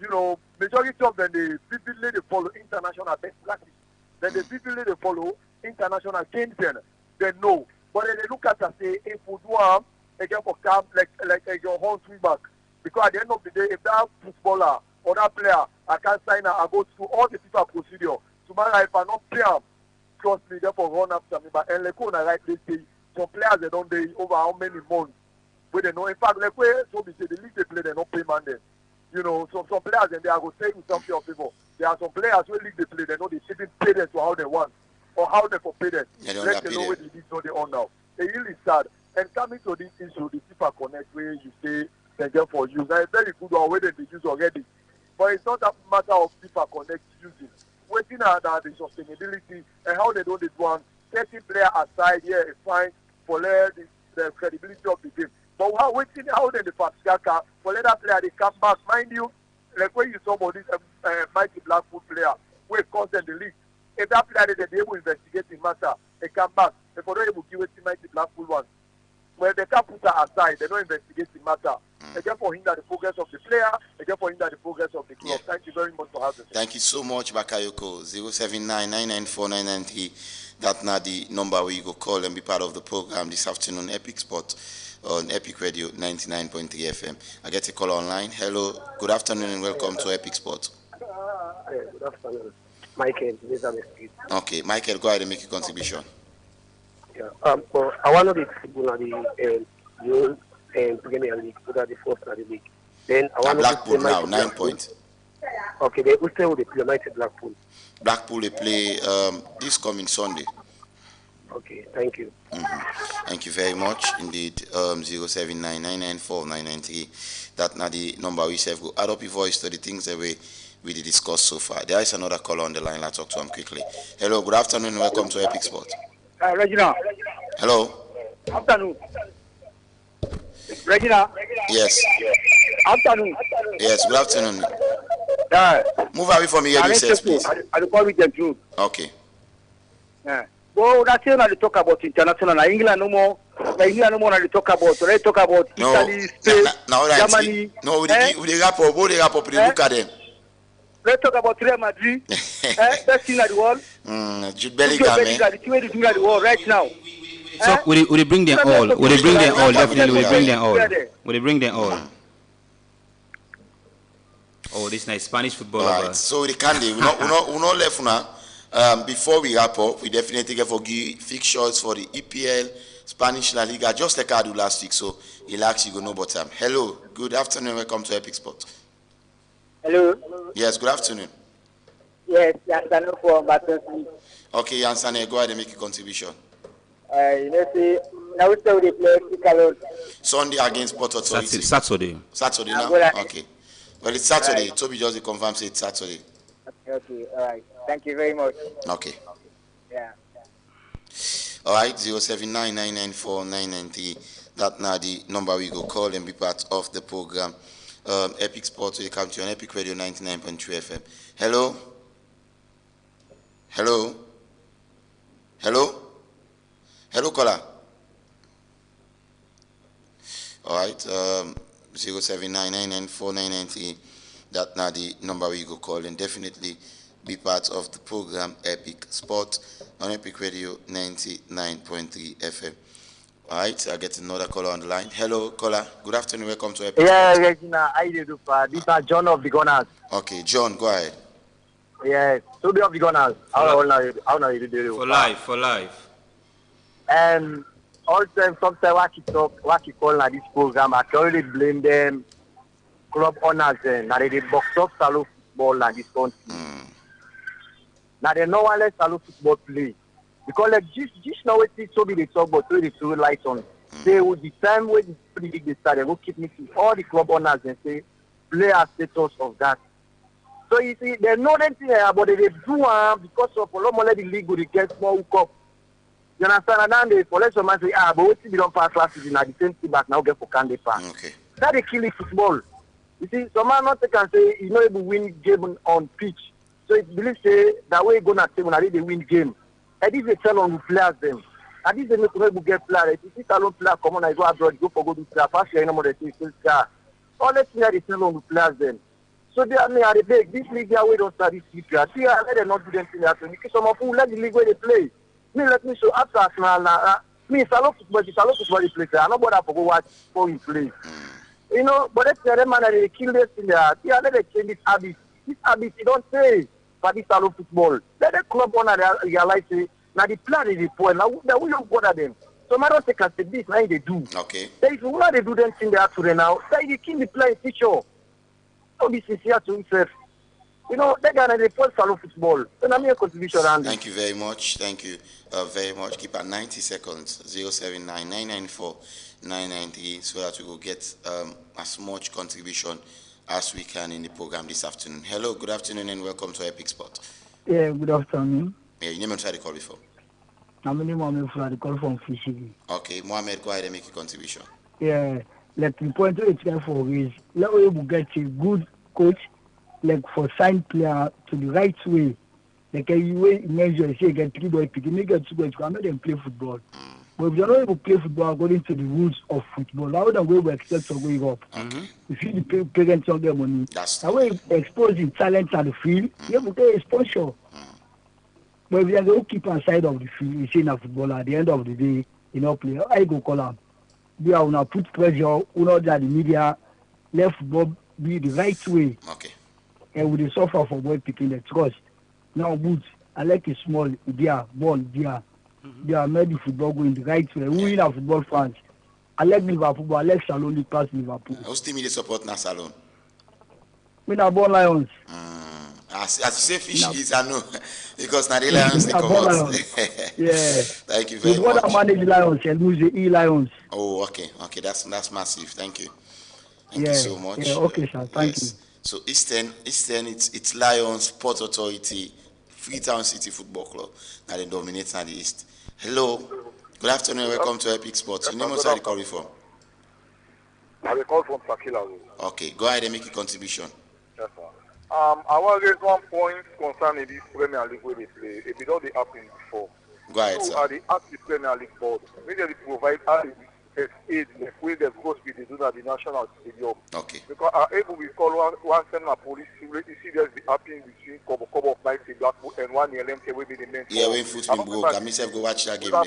you know, majority of them, they vividly they follow international best practice. Then they vividly they follow international games, then they know. But then they look at and say, if we do have, again for camp, like your whole swing back. Because at the end of the day, if that footballer or that player, I can't sign I go through all the FIFA procedure. Tomorrow, if I not play him, trust me, therefore run after me. But and like on the right, they say some players they don't they over how many months. Where they know, in fact, like where so we say the league they play, they not pay man then. You know, some players and they are going to say with some of people. There are some players who league they play, they know they shouldn't pay them to how they want or how they for pay them. Let them know where the league know they own now. It's really sad. And coming to this issue, the FIFA Connect where you say they get for use. Now it's very good one where they use already. But it's not a matter of FIFA Connect using. Waiting at the sustainability and how they don't do one. Setting player aside here is fine for the credibility of the game. But waiting how then the Faxiaka for let that player they come back. Mind you, like when you saw about this mighty Blackpool player where it cost them the league. If that player they able to investigate the matter, they come back. If they able to give it to mighty Blackpool one. Well, they can't put her aside. They don't investigate the matter. Again, for hinder the progress of the player. Again, for hinder the progress of the club. Yeah. Thank you very much for having me. Thank you so much, Bakayoko. 079-994-993. That's not the number where you go call and be part of the program this afternoon. Epic Sport on Epic Radio 99.3 FM. I get a call online. Hello, good afternoon and welcome to Epic Sport. Good afternoon. Michael, Elizabeth. Okay, Michael, go ahead and make your contribution. Yeah. But I want to be football at the new Premier League, so that the first at the league. Then I want to Blackpool now, 9 points. Okay, they will stay with the United Blackpool. Blackpool they play this coming Sunday. Okay, thank you. Thank you very much indeed. 07999949993. That now the number we have. Go add up your voice to the things that we discussed so far. There is another caller on the line. Let's talk to him quickly. Hello, good afternoon. Welcome to Epic Sport. Regina. Hello. Afternoon. Regina. Yes. Afternoon. Yes. Good afternoon. Move away from here, you said, please. I call with the truth. Okay. Yeah. Well, that's when I talk about international. England no more. England no more. I talk about. They talk about Italy, Spain, Germany. No, we the rap up. We the rap up. Look at them. Let's talk about Real Madrid. Best team in the world. Jude Bellingham. The team in the world right now. So would they bring them all? Would they bring them all? Definitely, would they bring them all? Would they bring them all? Oh, this nice Spanish football. Right. So the candy, we're not left now. Before we wrap up, we definitely get for give fixtures for the EPL, Spanish La Liga, just like I do last week. So relax, you go know about time. Hello, good afternoon. Welcome to Epic Sport. Hello. Yes, good afternoon. Yes, Yansano from Baton. Okay, Yansane, go ahead and make a contribution. You know, see, now we still play Sunday against Port Authority. Saturday now? Okay. Well, it's Saturday. Right. Toby just confirmed it's Saturday. Okay, all right. Thank you very much. Okay. Yeah. All right, 07999949993. That's now the number we go call and be part of the program. Epic Sports will come to you on Epic Radio 99.3 FM. Hello? Hello? Hello? Hello, caller. All right, 07999949993. That's now the number we go call and definitely be part of the program Epic Sport on Epic Radio 99.3 FM. All right, I get another caller on the line. Hello, caller. Good afternoon. Welcome to Epic Sport. Regina. How you do? These are John of the Gunners. Okay, John, go ahead. Yes, Toby of the Gunners. How are you doing? For life. And also, sometimes what you call this program, I can only blame them. Club owners now they box up salo football in this country. Now they no one let salo football play. Because like just now we so be they talk about the two lights on. They would the time when the Premier League they start, they will keep meeting all the club owners and say player status of that. So you see, they know that thing about they do because of a lot more the league will get more hook up. You understand? And then they collect some man say, but what we don't pass last season at the same team back now get for can they pass. Okay. That they kill football. You see, some man not can say you know able to win game on pitch. So it believes say that way gonna say when they win game. At least they tell on the players them. At least they make able to get players. If you see alone player come on, I go abroad, go for go to player. Pass your number they say car. All let's see how they tell on the players them. So they are the big this league their way don't start this CPR. See how they not do them thing that because some of them let the league where they play. Me let me show after Arsenal now. Me it's a lot football they play. I know what I for go watch for him play. You know, but that's the other man that they kill this in there. Yeah, let them change this habit. This habit, you don't say, but this salo football. Let the club owner realize it. Now the plan is the point. Now we don't bother them. So I don't take us to this. Now they do. Okay. So if you want to do them thing they have to do now, say they kill the play feature. Don't be sincere to himself. You know, they got the first salo football. So now me a contribution around. Thank you very much. Thank you very much. Keep at 90 seconds. 07999949993 so that we will get as much contribution as we can in the program this afternoon. Hello, good afternoon and welcome to Epic Sport. Yeah, good afternoon. Yeah, you never tried to call before. I'm Mohamed from the call from Fishigi. Okay, Mohamed, go ahead and make a contribution. Yeah, like the point of it for is let we get a good coach, like for sign player to the right way. Like you way measure say get 3 boy pick, make get 2 boys, can make them play football. But if you're not able to play football according to the rules of football, how the way we expect to go up? If you the parents don't get money, how we exposing talent at the field, you have to get a sponsor. But if you are the goalkeeper side of the field, you see a footballer at the end of the day, you know, play. I go call him. We are gonna put pressure, you know, that the media let football be the right way. Okay. And we suffer for boy picking the trust. Now boots, I like it small, there, ball, there. They are made the football go in the right way. We in our football fans. I like Liverpool, but I like Salon pass Liverpool. Who's team you support now, Salon? We are born Lions. As you say, fish is I know because now the Lions they come out. Yeah. Thank you very much. The manage the Lions and lose the Lions. Oh, okay, that's massive. Thank you. Thank you so much. Yeah, okay, sir. Thank you. So Eastern, it's Lions, Port Authority, Freetown City Football Club. Now they dominate now the East. Hello. Good afternoon. Welcome to Epic Sports. Your name was I call you from? I call from Sakila. Okay, go ahead and make a contribution. Yes, sir. I want to raise one point concerning this Premier League where they play. If it don't happen before. Go ahead, so, sir. They ask the Premier League board. Maybe they provide aid the way they go speed they do at the national stadium. Okay. Because able we call one seminar police you see there's the happening between couple of nights in Blackpool and one LMK will be the main. Yeah, when football broke, I myself go watch that game. And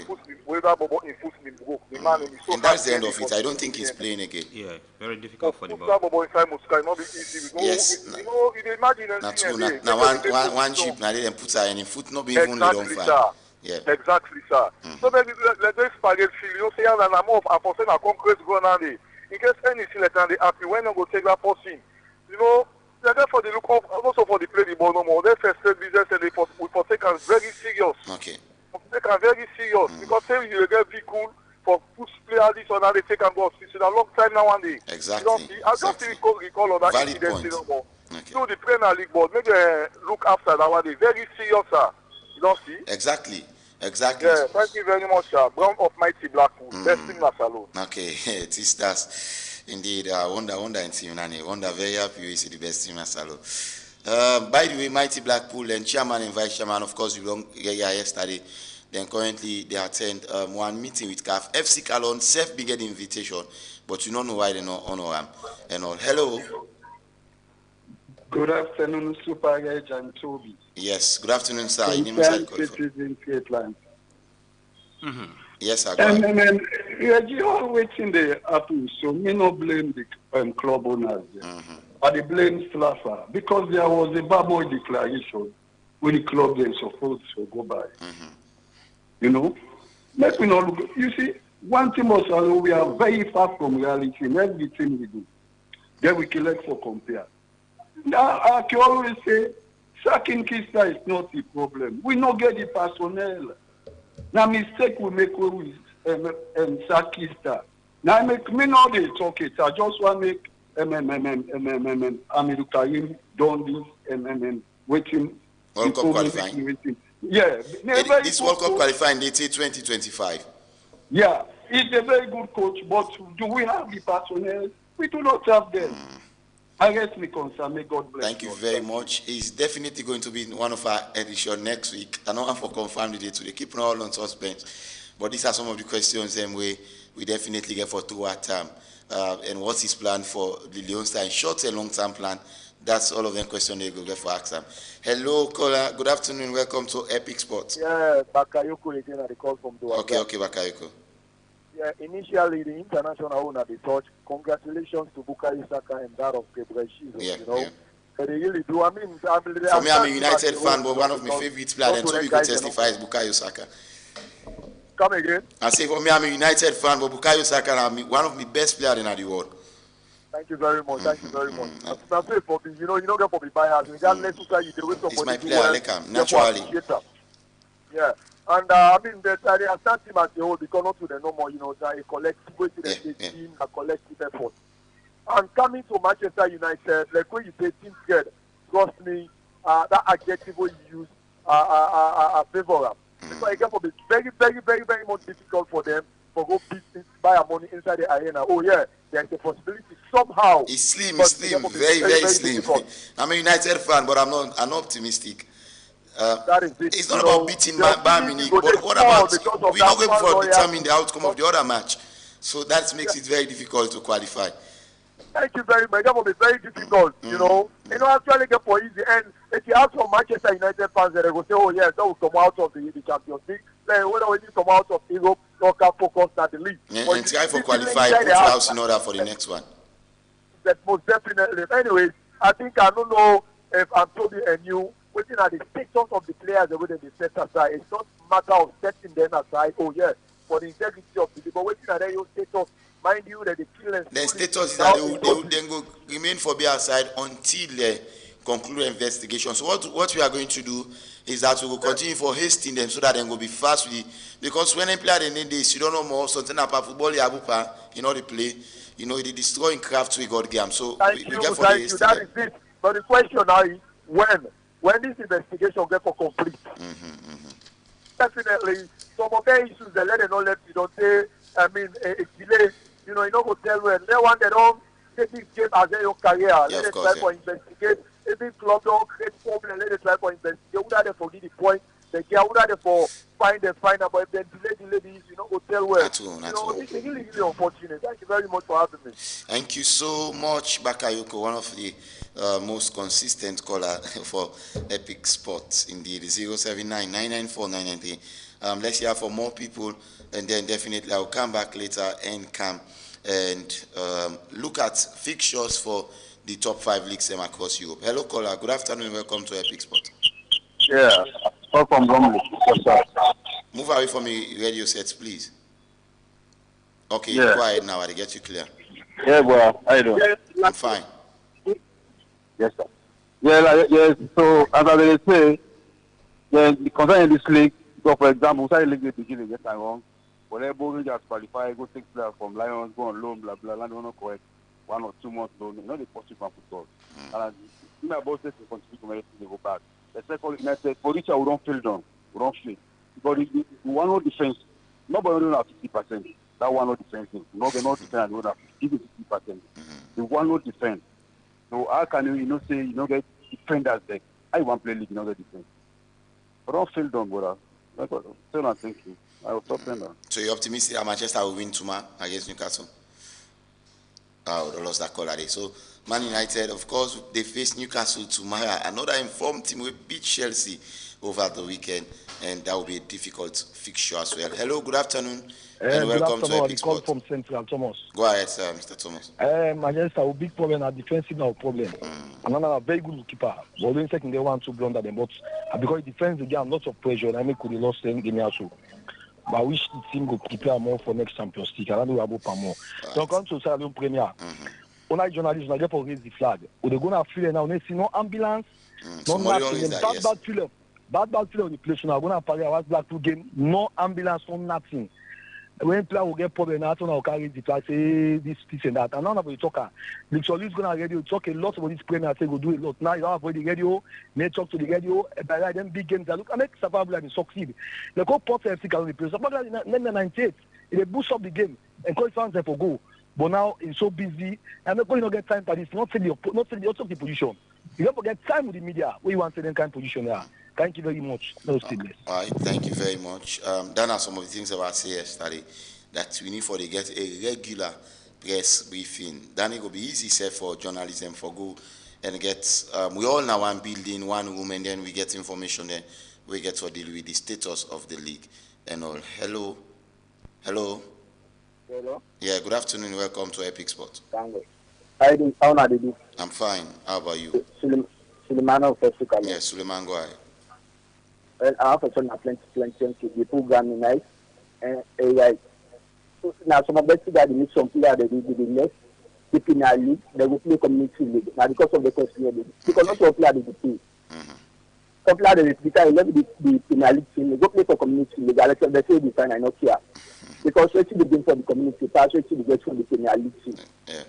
that's the end of it. I don't think he's playing again. Yeah, very difficult for the ball. Yes. Now one jeep now they put her in foot not be even they don't find. Yeah. Exactly, sir. So maybe let's spaghetti feel. You say that I'm off. I'm for saying a concrete go now. In case anything like that, they happy when you go take that person. You know, they're there for the look of also for the play the ball no more. They first business and they for take us very serious. Okay. Take us very serious because say you get vehicle for push player this or that they take and go. It's a long time now one day. Exactly. You know, I just recall on that valid incident point. no more. Okay. So the Premier League board maybe look after that one day. Very serious, sir. You don't see? Exactly. Yeah, thank you very much, sir. Brown of Mighty Blackpool. Best in Salon. Okay, it is that. Indeed, wonder in team Nani. Wonder very happy we see the best team in Salon. By the way, Mighty Blackpool and chairman and vice chairman, of course, we don't get here yesterday. Then currently they attend one meeting with CAF. FC Calon self-big invitation, but you don't know why they not honor them and all. Hello. Good afternoon, Super Edge and Toby. Yes, good afternoon, sir. Yes, sir. And you always in the happen, so me no blame the club owners. I blame Slaffer because there was a bad boy declaration when the club they supposed to go by. You know, make me not look. You see, one thing was we are very far from reality in everything we do. Then we collect for compare. Now, I can always say, sacking Kista is not the problem. We not get the personnel. Now, mistake we make with sack Kista. Now, me not they talk it. I just want to make American done this waiting. World Cup qualifying. Yeah. This World Cup qualifying, they say 2025. Yeah, he's a very good coach, but do we have the personnel? We do not have them. I guess me concern. May God bless. Thank you very much. It's definitely going to be in one of our editions next week. I don't have to confirm the date today. Keep it all on suspense. But these are some of the questions we definitely get for throughout time. And what's his plan for the Leonstein? Short and long-term plan. That's all of them questions they go get for Axam. Hello, caller. Good afternoon. Welcome to Epic Sports. Yeah, Bakayoko again at the call from Doha. Okay, Bakayoko. Yeah, initially the international owner they touch. Congratulations to Bukayo Saka and that of Gabriel Jesus. Yeah, you know, yeah. They really do. I mean, for me, I'm a United fan, but one of my favorite players, and so we could testify is Bukayo Saka. Come again. I say for me, I'm a United fan, but Bukayo Saka is one of the best players in the world. Thank you very much. Thank you very much. That's it for me. You know, you don't get for me bias. Regardless of how you do it, it's my player, like him, naturally. Yeah. And I mean, they are starting as a whole because not to the no more, you know, a collective way to the team, a collective effort. And coming to Manchester United, like when you say team scared, trust me, that adjective you use favorable. So again, for me, very, very, very, very much difficult for them to go buy money inside the arena. Oh yeah, there's a possibility somehow. It's slim, very, very slim. Difficult. I'm a United fan, but I'm optimistic. That is it. It's not about beating Bayern Munich, but what about we're not going to determine the outcome of the other match. So that makes it very difficult to qualify. Thank you very much. That will be very difficult, you know. You know, actually get for easy. And if you ask for Manchester United fans, they will say, oh yes, that will come out of the Champions League. Then whether we need to come out of Europe, or can focus on the league. Yeah, and try for qualify, put your house in order for the next one. That most definitely. Anyways, I think I don't know if I'm Toby and you waiting at the status of the players the way they set aside. It's not a matter of setting them aside. Oh yeah, for the integrity of the league, but waiting at your status. Mind you that the kill the status is that they will then go remain for be aside until they conclude the investigation. So what we are going to do is that we will continue for hasting them so that they will be fast with it. Because when they play they need this, you don't know more something about football, you know they play, you know they destroying craft we got game. So we get for the hasting. That is it. But the question now is when this investigation get for complete. Definitely some of the issues they let them not let you don't say it's delay. You know, you don't go tell when they want they don't take this game as their career. Yeah, let them try for investigate. Every club don't create problem. Let them try for investigate. Would they forget the point? They get would they for find but if they delay the issue, you know, go tell well. It's really unfortunate. Thank you very much for having me. Thank you so much, Bakayoko, one of the most consistent caller for Epic Sports. Indeed, 079-994-993. Let's hear for more people, and then definitely I'll come back later and come and look at fixtures for the top 5 leagues across Europe. Hello, caller. Good afternoon. Welcome to Epic Sport. Yeah, from Bromley. Move away from your radio sets, please. Okay, yeah. Go ahead now. I get you clear. Yeah, bro. How you doing? I'm fine. Yes, sir. Yeah, so as I say, concerning this league, so for example, say league beginning, yes, I'm wrong. Whatever Rangers qualify, go take players from Lions, go on loan, blah blah. Land not correct. 1 or 2 months loan. You know the positive from football. And you know about this, we contribute to everything they go back. The second United, for each we don't feel down, we don't feel. But the one no defense, nobody don't have 50%. That one no defense, nobody no defense, no have 50%. The one no defense. So how can you say you don't get defenders there? I want play league, you don't get defense. But don't feel down, brother. Still not thinking. I will stop playing that. So you're optimistic that Manchester will win tomorrow against Newcastle? Oh, they lost that call already. So Man United, of course, they face Newcastle tomorrow. Another informed team will beat Chelsea over the weekend, and that will be a difficult fixture as well. Hello, good afternoon, and welcome to Epic Sport. From Central, Thomas. Go ahead, sir, Mr. Thomas. Manchester, a big problem, a defensive now problem. Another very good keeper. But when second they want to blunder them, but because he defends the game, lots of pressure, and I make could have lost them game also. But I wish the team could prepare more for next Champions League. I don't know about more. So come to Salon Premier. On a journalist, on a for raise the flag. They're going to feel now. They see no ambulance, no nothing. Bad feeling on the place. Now going to party our Blackpool game. No ambulance, no nothing. When player will get problem, now to carry the flag, say this and that. And none of the talker. The journalist going to radio talk a lot about this Premier. Say go do a lot. Now you don't have the radio. They talk to the radio. By them big games. Look, I make Savabla and succeed. They go Port FC can replace. Savabla in 98. They boost up the game and call fans there for go. But now he's so busy, and not going to get time for this. Not say the out of the position. You don't forget time with the media. Where you want to say kind of position there. Thank you very much. No stainless. All right, thank you very much. That are some of the things about say yesterday that we need for to get a regular press briefing. Then it will be easy, say, for journalism for go and get. We all now one building, one room, and then we get information. Then we get to deal with the status of the league and all. Hello. Hello. Yeah, good afternoon. Welcome to Epic Sport. Thank you. How are you doing? I'm fine. How about you? Suleiman of Fesukalo. Yes, Suleiman, go ahead. Well, I have a son of plenty the program is nice. And now some of the that need some players they need the next the Premier League, they will play community league. Now because of the question, because not all players they play. Some players they love the Premier League team, they go play for community league. They say the sign I not care. Because we the game for the community, pass we the game for the Premier League team. Yeah.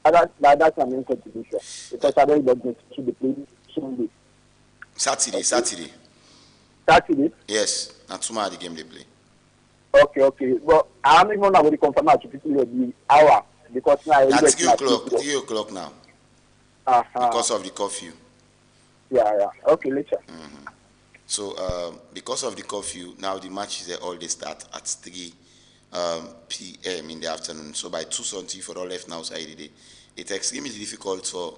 That's my main contribution. Because I don't want to the play Sunday. Saturday. Yes, that's tomorrow the game they play. Okay. But I'm even not going to confirm to people the hour because now it's 3 o'clock now. Because of the curfew. Yeah. Okay, later. So because of the curfew, now the matches all they start at 3 p.m. in the afternoon. So by 2:20 for all left now side the day. It's extremely difficult for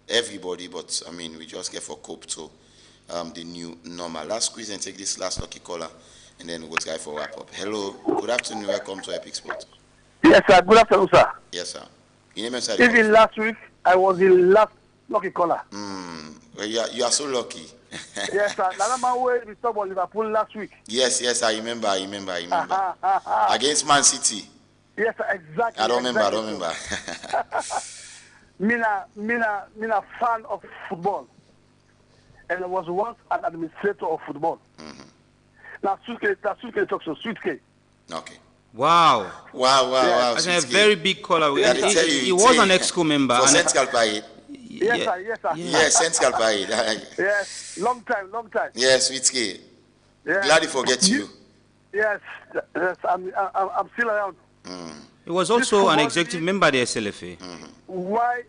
everybody, but I mean we just get for cope to the new normal. Last squeeze and take this last lucky caller, and then we'll try for wrap up. Hello, good afternoon. Welcome to Epic Sport. Yes, sir. Good afternoon, sir. Yes, sir. Your name is Even last week, I was the last lucky caller. Well, you are so lucky. Yes, sir. Another man where we talked about Liverpool last week. Yes, I remember. Against Man City. Yes, sir, exactly. I don't remember. Mina fan of football. And I was once an administrator of football. Now, Suitcase talks to Suitcase. Okay. Wow. That's a very big caller. He was an ex-co member. For Central Paid. Yes, sir. Yes, Central Paid. Yes, long time. Yes, Suitcase. Glad to forget you. Yes, I'm still around. He was also an executive member of the SLFA. Why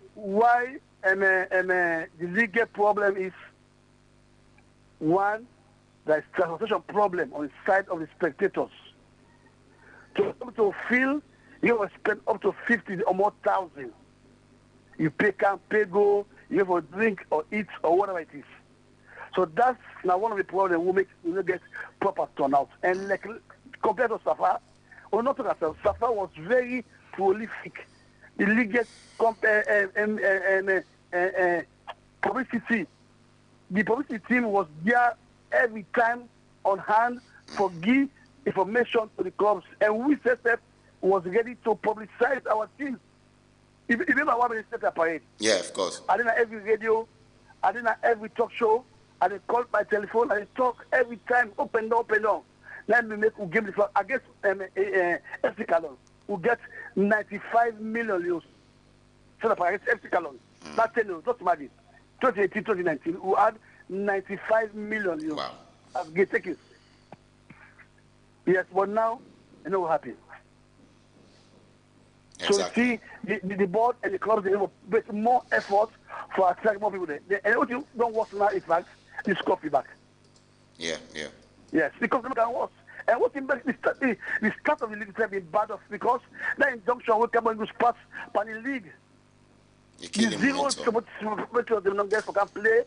the league problem is, one, there is transportation problem on the side of the spectators. To feel, you will spend up to 50 or more thousand. You camp, pay go, you have a drink or eat or whatever it is. So that's now one of the problems we will get proper turnout. And like compared to Safa, or not to ourselves, Safa was very prolific. The league gets publicity. The publicity team was there every time on hand for give information to the clubs, and we was ready to publicize our team. Even I want to set a parade. Yeah, of course. I didn't have every radio, I didn't have every talk show, I didn't call by telephone, I didn't talk every time, up and down. Let me make game the flag against FC Calon. We get 95 million euros. So against FC Calon. Not 10 euros, not imagine. 2018, 2019, we had 95 million euros. Wow. As get taken. Yes, but now, you know what happened. Exactly. So see, the board and the clubs, they have put more effort for attracting more people there. And what you don't work now is like, this score feedback. Yeah. Yes, because they can worse. And what in the start of the league has been bad off because that injunction will come and go pass by the league. The zero support they don't get for can play.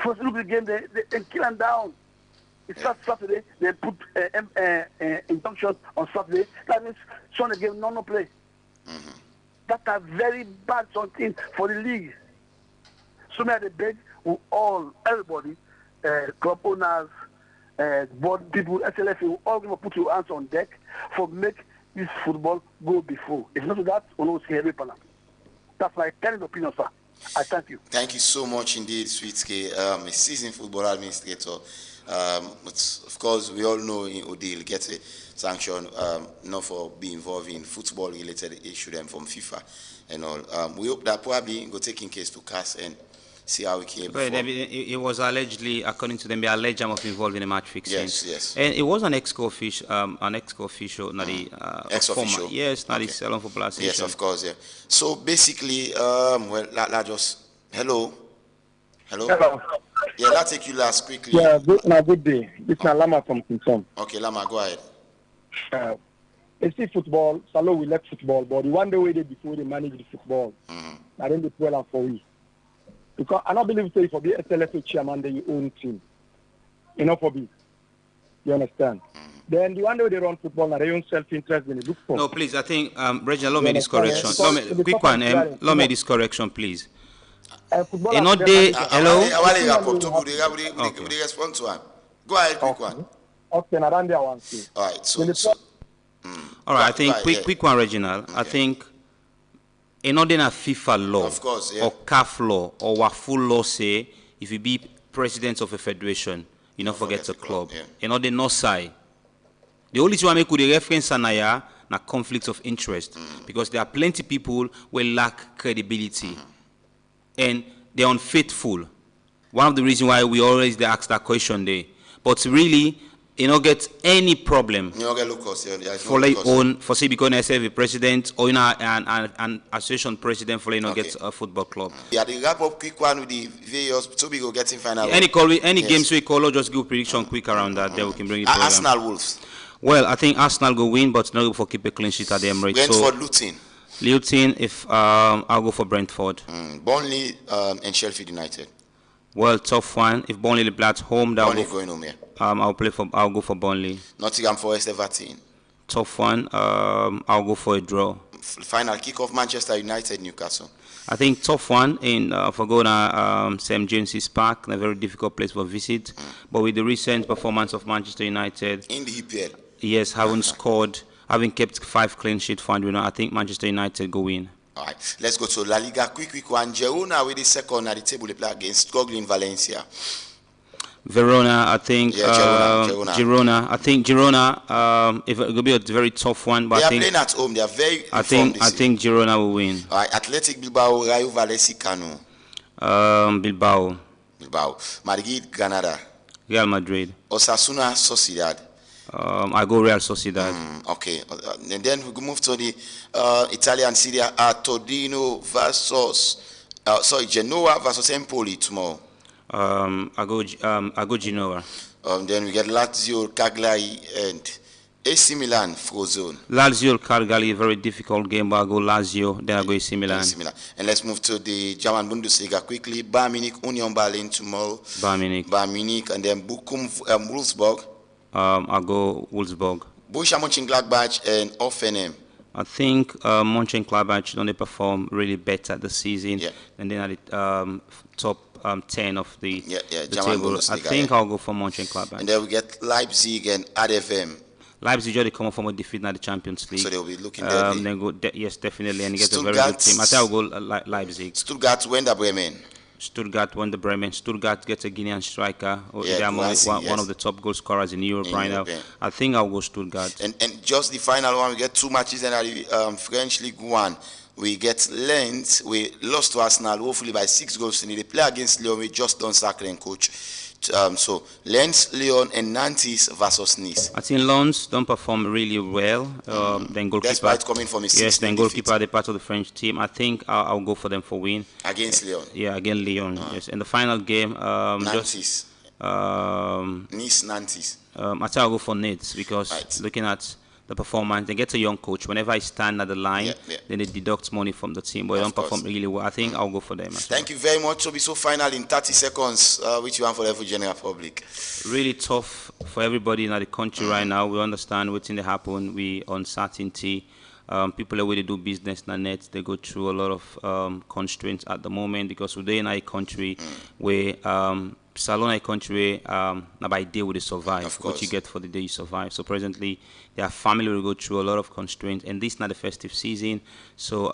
First look at the game, they kill them down. It starts Saturday, they put injunction on Saturday. That means Sunday game no play. That's a very bad something for the league. So may I beg everybody, club owners, board people, SLF, all going to put your hands on deck for make this football go before. If not that, we will see every panel. That's my kind of opinion, sir. I thank you. Thank you so much indeed, Sweetske, a seasoned football administrator. But of course, we all know in Odile gets a sanction not for being involved in football-related issues and from FIFA and all. We hope that probably go taking case to CAS and see how we came. But it was allegedly, according to them, they alleged him of involved in a match fixing. Yes. And it was an ex-co official, not the ex-official. Yes, not the Salon Football Association. Yes, of course, yeah. So basically, well, just hello. Yeah, let's take you last quickly. Yeah, good day. This is Lama from Kingston. Okay, Lama, go ahead. They see football, Salo will like football, but the one day we did before they manage the football, I don't do well for we. Because I don't believe so for the SLFA chairman, they own team. Enough for me. You understand? Then the one day they run football, now they own self-interest when they look for. No, please, I think, Reginald, allow me this correction. Quick one, allow me this correction, please. Hello? Okay. Go ahead, quick one. Okay, now run there one. All right, all right, I think quick one, Reginald. Okay. I think in order to FIFA law, of course, yeah, or CAF law, or WAFU law say, if you be president of a federation, you don't forget the club. Yeah. In order no say, the only thing I make with the reference na conflicts of interest, because there are plenty people who lack credibility. And they're unfaithful. One of the reasons why we always ask that question there. But really, you don't get any problem for like own, for say because I serve a president or an association president for get a football club. Yeah, the wrap up quick one with the various so we go getting final. Any games we call, just give prediction quick around that. Then we can bring it. Arsenal Wolves. Well, I think Arsenal go win, but not for keep a clean sheet at the Emirates. Brentford, Luton. Luton, if I'll go for Brentford. Burnley and Sheffield United. Well, tough one. If Burnley play at home, Burnley going home here. I'll go for Burnley. Nottingham Forest, Everton. Tough one. I'll go for a draw. final kick-off, Manchester United, Newcastle. I think tough one in Fagona, St. James's Park, a very difficult place for visit. But with the recent performance of Manchester United in the EPL, yes, having scored, having kept 5 clean sheets for I think Manchester United go win. All right, let's go to La Liga. Quick one. Girona with the second at the table. They play against Goglin Valencia. Verona, I think. Girona. I think Girona. If it will be a very tough one, but they I are think playing at home. They are very. I think Girona will win. All right, Athletic Bilbao, Rayo Vallecano. Bilbao. Madrid, Granada. Real Madrid. Osasuna, Sociedad. I go Real Sociedad. Okay, and then we move to the Italian Serie A. Torino versus Genoa versus Empoli tomorrow. I go Genoa. Then we get Lazio, Cagliari, and AC Milan, Frozone. Lazio, Cagliari, very difficult game, but I go Lazio, then I go AC Milan. And let's move to the German Bundesliga quickly. Bayern Munich, Union Berlin tomorrow. Bayern Munich, and then Bochum, Wolfsburg. I go Wolfsburg. Borussia Mönchengladbach and Hoffenheim. I think Mönchengladbach don't perform really better this season, and then at the top 10 of the table. I think I'll go for Mönchengladbach. And then we get Leipzig and RFM. Leipzig already come from a defeat in the Champions League. So they'll be looking deadly. Then go, yes, definitely, and get a very good team. I think I'll go Leipzig. Stuttgart, Werder Bremen. Stuttgart won the Bremen. Stuttgart gets a Guinean striker. They are one of the top goal scorers in Europe right now. I think I'll go Stuttgart. And just the final one, we get 2 matches in the French League 1. We get Lens. We lost to Arsenal, hopefully by 6 goals to nil. They play against Lyon. We just done Sacre coach. So Lens, Lyon, and Nantes versus Nice. I think Lens don't perform really well. Then goalkeeper. That's why it's coming from a 6-0 yes, then goalkeeper, the part of the French team. I think I'll go for them for win against Lyon. Yeah, against Lyon. Yes, and the final game. Nantes. Nice, Nantes. I think I'll go for Nice because looking at the performance, they get a young coach. Whenever I stand at the line, then they deduct money from the team, but they don't perform really well. I think I'll go for them. Thank you very much. So be so final in 30 seconds. Which you want for the general public? Really tough for everybody in the country right now. We understand what's going to happen. We uncertainty. People that really do business in the net, they go through a lot of constraints at the moment because we're in a country where Salon country now by day will they survive. What you get for the day you survive. So presently their family will go through a lot of constraints, and this is not the festive season. So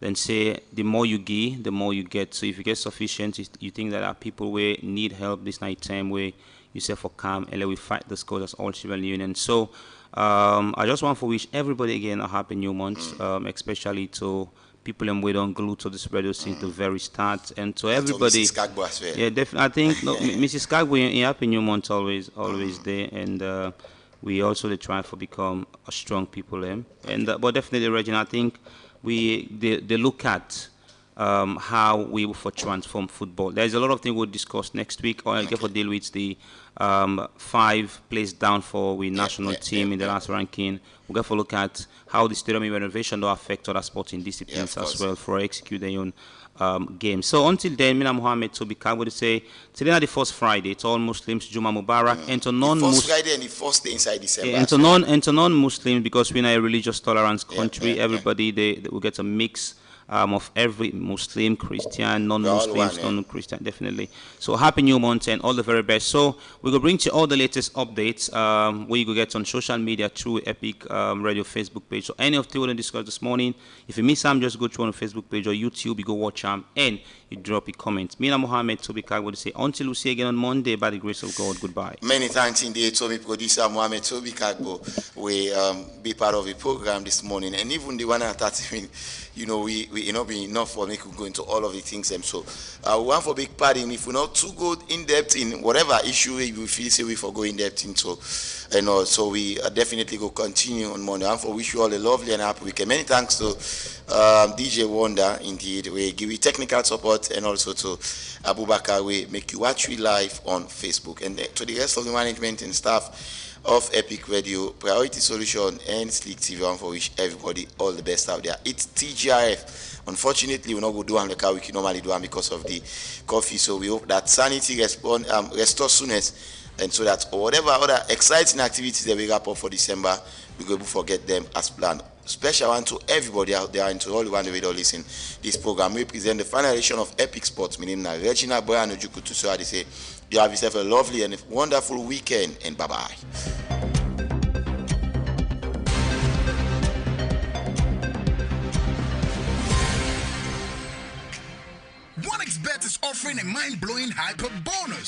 then say the more you give, the more you get. So if you get sufficient, you think that there are people where need help this night time where you say for calm and let we fight this cause as all civil union. So I just want to wish everybody again a happy new month, especially to people and we don't glue to this radio since the very start, and to everybody. Mrs. Kagbo as well. Yeah, definitely. I think Mrs. Kagbo in happy new month always there, and we also try to become a strong people. And but definitely, Regina, I think they look at how we will transform football. There's a lot of things we'll discuss next week. I'll get to deal with the 5 place down for the national team in the last ranking. We'll get to look at how the stadium renovation will affect other sporting disciplines as well for execute their own game. So until then, Mina Mohammed Tobika would say today is the first Friday. To all Muslims, Juma Mubarak, and to non-Muslims. First Friday and the first day inside December. And to non-Muslims, because we're in a religious tolerance country, everybody they will get a mix. Of every Muslim, Christian, non-Muslims, non-Christian, definitely. So happy new month and all the very best. So we will bring to you all the latest updates. We will get on social media through Epic Radio Facebook page. So any of the we discussed this morning, if you miss them, just go to on Facebook page or YouTube. You go watch them and you drop a comment. Mina Mohammed Tobika would say until we see again on Monday, by the grace of God, goodbye. Many thanks indeed to me producer Mohammed Tobika. We be part of the program this morning, and even the 1 at 30 minutes. You know, we not be enough for me to go into all of the things. So we want for big party, and if we're not too good in depth in whatever issue we feel say we for go in depth into, so we definitely go continue on Monday. And for wish you all a lovely and happy weekend. Many thanks to DJ Wonder, indeed. We give you technical support, and also to Abubakar. We make you watch we live on Facebook, and to the rest of the management and staff of Epic Radio, Priority Solution, and Sleek TV. And for wish everybody all the best out there. It's TGRF. Unfortunately, we're not going to do like we can normally do because of the coffee. So we hope that sanity restores soonest And so that whatever other exciting activities that we wrap up for December, we go able to forget them as planned. Special one to everybody out there and to all the one who listen this program. We present the final edition of Epic Sports. My name is Regina Boyan Ojukutu. So I say you have yourself a lovely and wonderful weekend, and bye-bye. OneXBet is offering a mind-blowing hyper bonus.